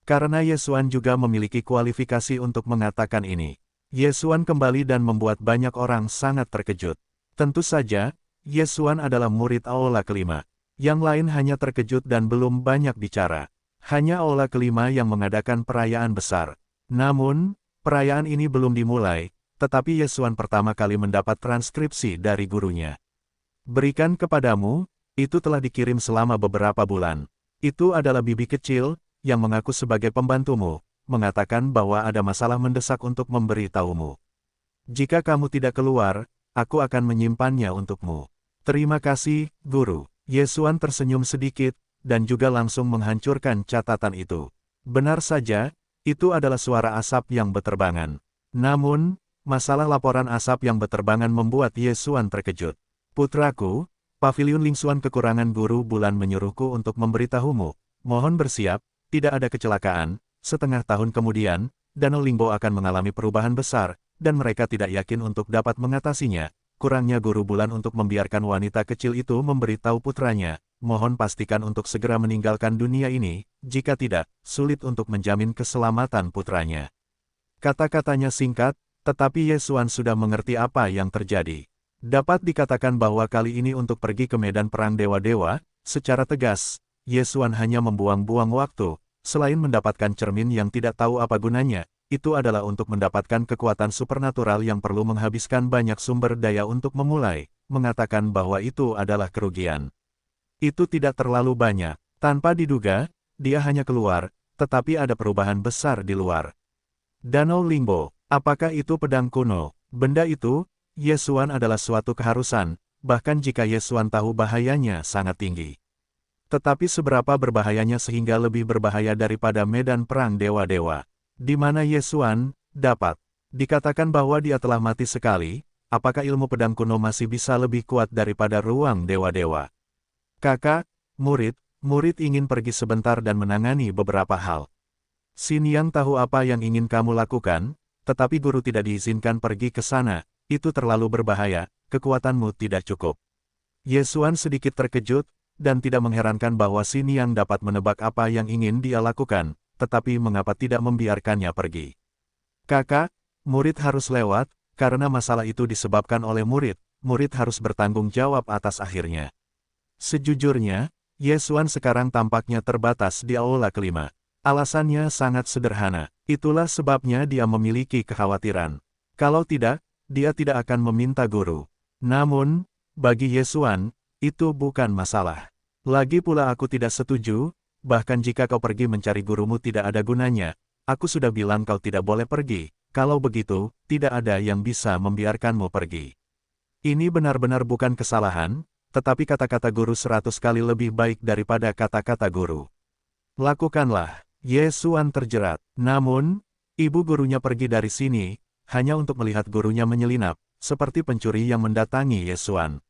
Karena Ye Xuan juga memiliki kualifikasi untuk mengatakan ini. Ye Xuan kembali dan membuat banyak orang sangat terkejut. Tentu saja, Ye Xuan adalah murid aula kelima. Yang lain hanya terkejut dan belum banyak bicara. Hanya aula kelima yang mengadakan perayaan besar. Namun, perayaan ini belum dimulai, tetapi Ye Xuan pertama kali mendapat transkripsi dari gurunya. Berikan kepadamu, itu telah dikirim selama beberapa bulan. Itu adalah bibi kecil, yang mengaku sebagai pembantumu, mengatakan bahwa ada masalah mendesak untuk memberitahumu. Jika kamu tidak keluar, aku akan menyimpannya untukmu. Terima kasih, guru. Ye Xuan tersenyum sedikit, dan juga langsung menghancurkan catatan itu. Benar saja, itu adalah suara asap yang beterbangan. Namun, masalah laporan asap yang beterbangan membuat Ye Xuan terkejut. Putraku, Paviliun Lingxuan kekurangan guru bulan menyuruhku untuk memberitahumu. Mohon bersiap, tidak ada kecelakaan. Setengah tahun kemudian, Danau Lingbo akan mengalami perubahan besar, dan mereka tidak yakin untuk dapat mengatasinya. Kurangnya guru bulan untuk membiarkan wanita kecil itu memberitahu putranya. Mohon pastikan untuk segera meninggalkan dunia ini, jika tidak, sulit untuk menjamin keselamatan putranya. Kata-katanya singkat, Tetapi Yesuan sudah mengerti apa yang terjadi. Dapat dikatakan bahwa kali ini untuk pergi ke medan perang dewa-dewa, secara tegas, Yesuan hanya membuang-buang waktu, selain mendapatkan cermin yang tidak tahu apa gunanya, itu adalah untuk mendapatkan kekuatan supernatural yang perlu menghabiskan banyak sumber daya untuk memulai, mengatakan bahwa itu adalah kerugian. Itu tidak terlalu banyak. Tanpa diduga, dia hanya keluar, tetapi ada perubahan besar di luar. Danau Limbo, apakah itu pedang kuno? Benda itu, Yesuan adalah suatu keharusan, bahkan jika Yesuan tahu bahayanya sangat tinggi. Tetapi seberapa berbahayanya sehingga lebih berbahaya daripada medan perang dewa-dewa. Di mana Yesuan dapat dikatakan bahwa dia telah mati sekali, apakah ilmu pedang kuno masih bisa lebih kuat daripada ruang dewa-dewa? Kakak, murid ingin pergi sebentar dan menangani beberapa hal. Xin Yang tahu apa yang ingin kamu lakukan, tetapi guru tidak diizinkan pergi ke sana, itu terlalu berbahaya, kekuatanmu tidak cukup. Yesuan sedikit terkejut, dan tidak mengherankan bahwa Xin Yang dapat menebak apa yang ingin dia lakukan, tetapi mengapa tidak membiarkannya pergi. Kakak, murid harus lewat, karena masalah itu disebabkan oleh murid harus bertanggung jawab atas akhirnya. Sejujurnya, Yesuan sekarang tampaknya terbatas di aula kelima. Alasannya sangat sederhana, itulah sebabnya dia memiliki kekhawatiran. Kalau tidak, dia tidak akan meminta guru. Namun, bagi Yesuan, itu bukan masalah. Lagi pula aku tidak setuju, bahkan jika kau pergi mencari gurumu tidak ada gunanya, aku sudah bilang kau tidak boleh pergi, kalau begitu, tidak ada yang bisa membiarkanmu pergi. Ini benar-benar bukan kesalahan, tetapi kata-kata guru 100 kali lebih baik daripada kata-kata guru. Lakukanlah, Yesuan terjerat. Namun, ibu gurunya pergi dari sini, hanya untuk melihat gurunya menyelinap, seperti pencuri yang mendatangi Yesuan.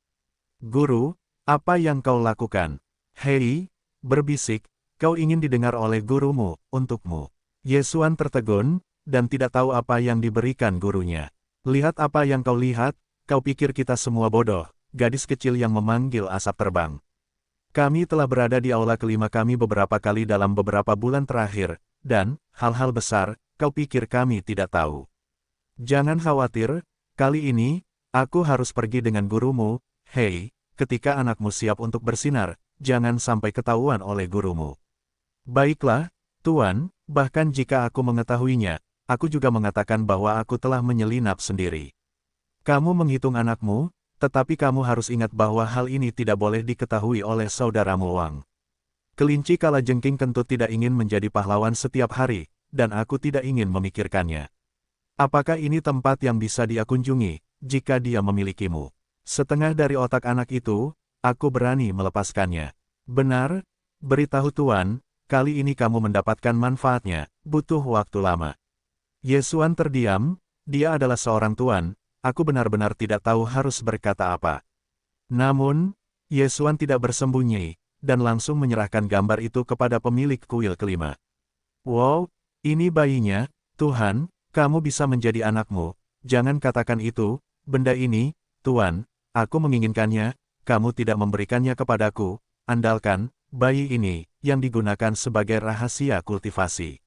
Guru, apa yang kau lakukan? Hei, berbisik, kau ingin didengar oleh gurumu, untukmu. Yesuan tertegun, dan tidak tahu apa yang diberikan gurunya. Lihat apa yang kau lihat, kau pikir kita semua bodoh. Gadis kecil yang memanggil asap terbang. Kami telah berada di aula kelima kami beberapa kali dalam beberapa bulan terakhir, dan, hal-hal besar, kau pikir kami tidak tahu. Jangan khawatir, kali ini, aku harus pergi dengan gurumu, hei, ketika anakmu siap untuk bersinar, jangan sampai ketahuan oleh gurumu. Baiklah, Tuan, bahkan jika aku mengetahuinya, aku juga mengatakan bahwa aku telah menyelinap sendiri. Kamu menghitung anakmu, tetapi kamu harus ingat bahwa hal ini tidak boleh diketahui oleh saudaramu Wang. Kelinci kalajengking kentut tidak ingin menjadi pahlawan setiap hari, dan aku tidak ingin memikirkannya. Apakah ini tempat yang bisa dia kunjungi, jika dia memilikimu? Setengah dari otak anak itu, aku berani melepaskannya. Benar, beritahu Tuan, kali ini kamu mendapatkan manfaatnya, butuh waktu lama. Yesuan terdiam, dia adalah seorang tuan. Aku benar-benar tidak tahu harus berkata apa. Namun, Yesuan tidak bersembunyi, dan langsung menyerahkan gambar itu kepada pemilik kuil kelima. Wow, ini bayinya, Tuhan, kamu bisa menjadi anakmu, jangan katakan itu, benda ini, Tuan, aku menginginkannya, kamu tidak memberikannya kepadaku, andalkan, bayi ini, yang digunakan sebagai rahasia kultivasi.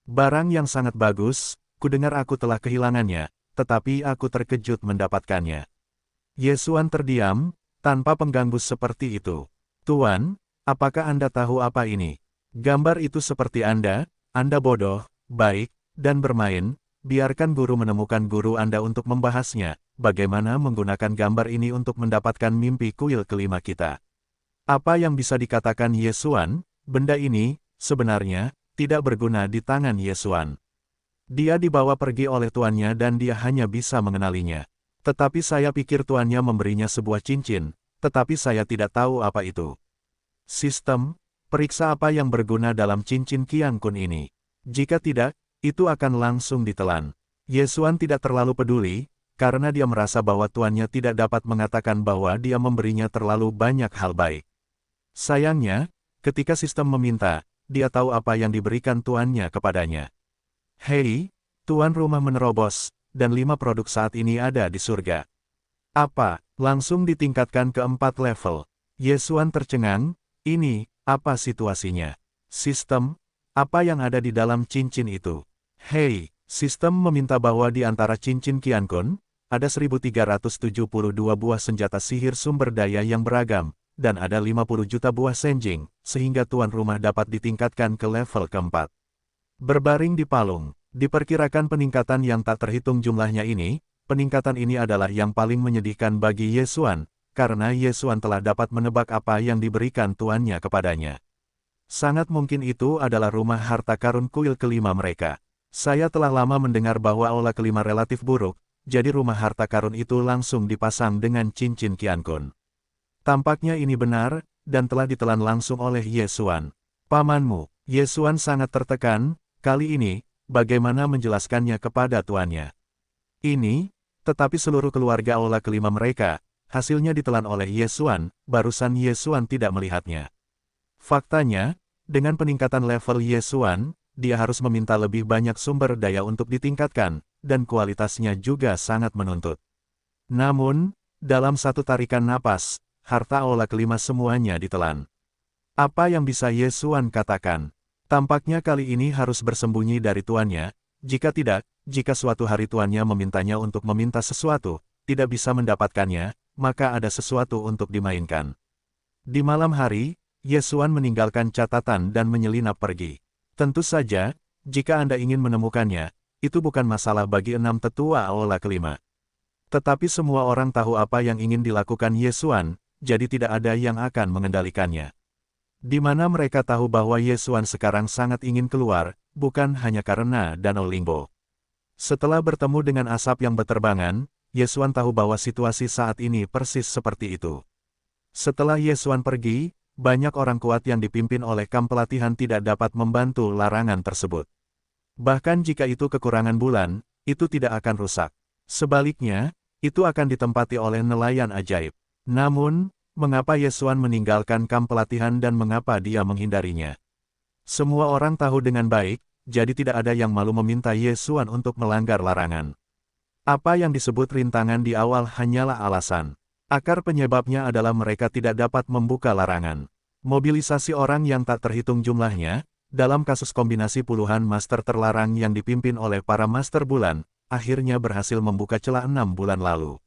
Barang yang sangat bagus, kudengar aku telah kehilangannya, tetapi aku terkejut mendapatkannya. Yesuan terdiam, tanpa pengganggu seperti itu. Tuan, apakah Anda tahu apa ini? Gambar itu seperti Anda bodoh, baik, dan bermain, biarkan guru menemukan guru Anda untuk membahasnya, bagaimana menggunakan gambar ini untuk mendapatkan mimpi kuil kelima kita. Apa yang bisa dikatakan Yesuan, benda ini, sebenarnya, tidak berguna di tangan Yesuan. Dia dibawa pergi oleh tuannya dan dia hanya bisa mengenalinya. Tetapi saya pikir tuannya memberinya sebuah cincin, tetapi saya tidak tahu apa itu. Sistem, periksa apa yang berguna dalam cincin Qiang Kun ini. Jika tidak, itu akan langsung ditelan. Yesuan tidak terlalu peduli, karena dia merasa bahwa tuannya tidak dapat mengatakan bahwa dia memberinya terlalu banyak hal baik. Sayangnya, ketika sistem meminta, dia tahu apa yang diberikan tuannya kepadanya. Hei, tuan rumah menerobos, dan 5 produk saat ini ada di surga. Apa, langsung ditingkatkan ke 4 level. Yesuan tercengang, ini, apa situasinya? Sistem, apa yang ada di dalam cincin itu? Hei, Sistem meminta bahwa di antara cincin Qiankun, ada 1372 buah senjata sihir sumber daya yang beragam, dan ada 50 juta buah senjing, sehingga tuan rumah dapat ditingkatkan ke level keempat. Berbaring di palung, diperkirakan peningkatan yang tak terhitung jumlahnya ini, peningkatan ini adalah yang paling menyedihkan bagi Ye Xuan, karena Ye Xuan telah dapat menebak apa yang diberikan tuannya kepadanya. Sangat mungkin itu adalah rumah harta karun kuil kelima mereka. Saya telah lama mendengar bahwa aula kelima relatif buruk, jadi rumah harta karun itu langsung dipasang dengan cincin Qiankun. Tampaknya ini benar, dan telah ditelan langsung oleh Ye Xuan. Pamanmu, Ye Xuan sangat tertekan, kali ini, bagaimana menjelaskannya kepada tuannya. Ini, tetapi seluruh keluarga aula kelima mereka, hasilnya ditelan oleh Ye Xuan, barusan Ye Xuan tidak melihatnya. Faktanya, dengan peningkatan level Ye Xuan, dia harus meminta lebih banyak sumber daya untuk ditingkatkan, dan kualitasnya juga sangat menuntut. Namun, dalam satu tarikan napas, harta aula kelima semuanya ditelan. Apa yang bisa Ye Xuan katakan? Tampaknya kali ini harus bersembunyi dari tuannya, jika tidak, jika suatu hari tuannya memintanya untuk meminta sesuatu, tidak bisa mendapatkannya, maka ada sesuatu untuk dimainkan. Di malam hari, Ye Xuan meninggalkan catatan dan menyelinap pergi. Tentu saja, jika Anda ingin menemukannya, itu bukan masalah bagi 6 tetua aula kelima. Tetapi semua orang tahu apa yang ingin dilakukan Ye Xuan, jadi tidak ada yang akan mengendalikannya. Di mana mereka tahu bahwa Ye Xuan sekarang sangat ingin keluar, bukan hanya karena Danau Lingbo. Setelah bertemu dengan asap yang berterbangan, Ye Xuan tahu bahwa situasi saat ini persis seperti itu. Setelah Ye Xuan pergi, banyak orang kuat yang dipimpin oleh kamp pelatihan tidak dapat membantu larangan tersebut. Bahkan jika itu kekurangan bulan, itu tidak akan rusak. Sebaliknya, itu akan ditempati oleh nelayan ajaib. Namun, mengapa Ye Xuan meninggalkan kamp pelatihan dan mengapa dia menghindarinya? Semua orang tahu dengan baik, jadi tidak ada yang malu meminta Ye Xuan untuk melanggar larangan. Apa yang disebut rintangan di awal hanyalah alasan. Akar penyebabnya adalah mereka tidak dapat membuka larangan. Mobilisasi orang yang tak terhitung jumlahnya, dalam kasus kombinasi puluhan master terlarang yang dipimpin oleh para master bulan, akhirnya berhasil membuka celah 6 bulan lalu.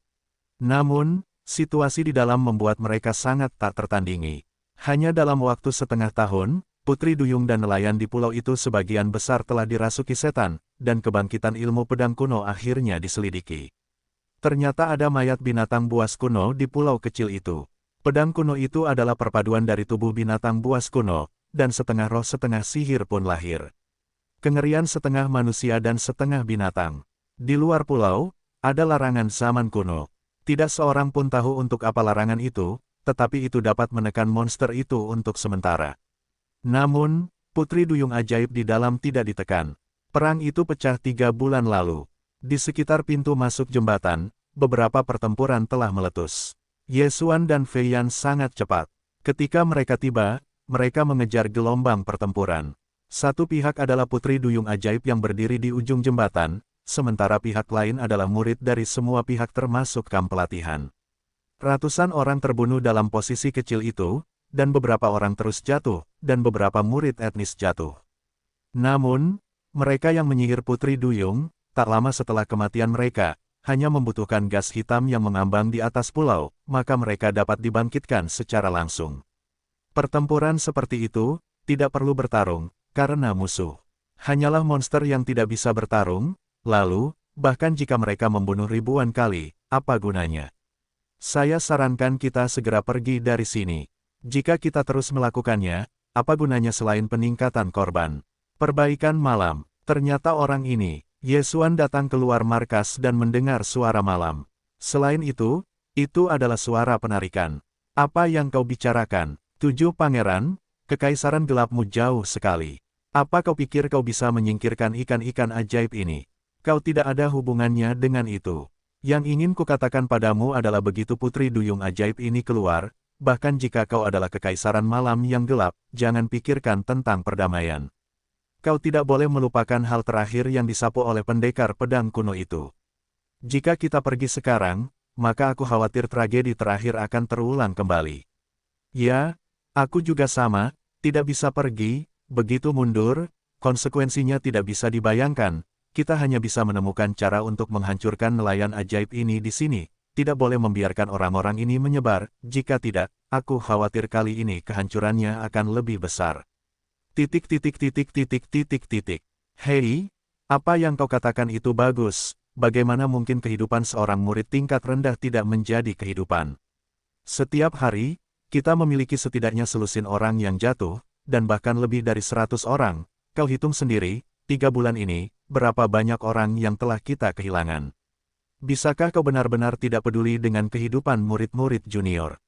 Namun, situasi di dalam membuat mereka sangat tak tertandingi. Hanya dalam waktu setengah tahun, Putri Duyung dan nelayan di pulau itu sebagian besar telah dirasuki setan, dan kebangkitan ilmu pedang kuno akhirnya diselidiki. Ternyata ada mayat binatang buas kuno di pulau kecil itu. Pedang kuno itu adalah perpaduan dari tubuh binatang buas kuno, dan setengah roh setengah sihir pun lahir. Kengerian setengah manusia dan setengah binatang. Di luar pulau, ada larangan zaman kuno. Tidak seorang pun tahu untuk apa larangan itu, tetapi itu dapat menekan monster itu untuk sementara. Namun, Putri Duyung ajaib di dalam tidak ditekan. Perang itu pecah 3 bulan lalu. Di sekitar pintu masuk jembatan, beberapa pertempuran telah meletus. Ye Xuan dan Fei Yan sangat cepat. Ketika mereka tiba, mereka mengejar gelombang pertempuran. Satu pihak adalah Putri Duyung ajaib yang berdiri di ujung jembatan, sementara pihak lain adalah murid dari semua pihak termasuk kamp pelatihan. Ratusan orang terbunuh dalam posisi kecil itu, dan beberapa orang terus jatuh, dan beberapa murid etnis jatuh. Namun, mereka yang menyihir Putri Duyung, tak lama setelah kematian mereka, hanya membutuhkan gas hitam yang mengambang di atas pulau, maka mereka dapat dibangkitkan secara langsung. Pertempuran seperti itu, tidak perlu bertarung, karena musuh hanyalah monster yang tidak bisa bertarung, lalu, bahkan jika mereka membunuh ribuan kali, apa gunanya? Saya sarankan kita segera pergi dari sini. Jika kita terus melakukannya, apa gunanya selain peningkatan korban? Perbaikan malam, ternyata orang ini, Ye Xuan datang keluar markas dan mendengar suara malam. Selain itu adalah suara penarikan. Apa yang kau bicarakan? 7 pangeran, kekaisaran gelapmu jauh sekali. Apa kau pikir kau bisa menyingkirkan ikan-ikan ajaib ini? Kau tidak ada hubungannya dengan itu. Yang ingin kukatakan padamu adalah begitu Putri Duyung ajaib ini keluar, bahkan jika kau adalah kekaisaran malam yang gelap, jangan pikirkan tentang perdamaian. Kau tidak boleh melupakan hal terakhir yang disapu oleh pendekar pedang kuno itu. Jika kita pergi sekarang, maka aku khawatir tragedi terakhir akan terulang kembali. Ya, aku juga sama, tidak bisa pergi, begitu mundur, konsekuensinya tidak bisa dibayangkan, kita hanya bisa menemukan cara untuk menghancurkan nelayan ajaib ini di sini. Tidak boleh membiarkan orang-orang ini menyebar, jika tidak, aku khawatir kali ini kehancurannya akan lebih besar. Hei, apa yang kau katakan itu bagus, bagaimana mungkin kehidupan seorang murid tingkat rendah tidak menjadi kehidupan? Setiap hari, kita memiliki setidaknya selusin orang yang jatuh, dan bahkan lebih dari 100 orang. Kau hitung sendiri, 3 bulan ini, berapa banyak orang yang telah kita kehilangan. Bisakah kau benar-benar tidak peduli dengan kehidupan murid-murid junior?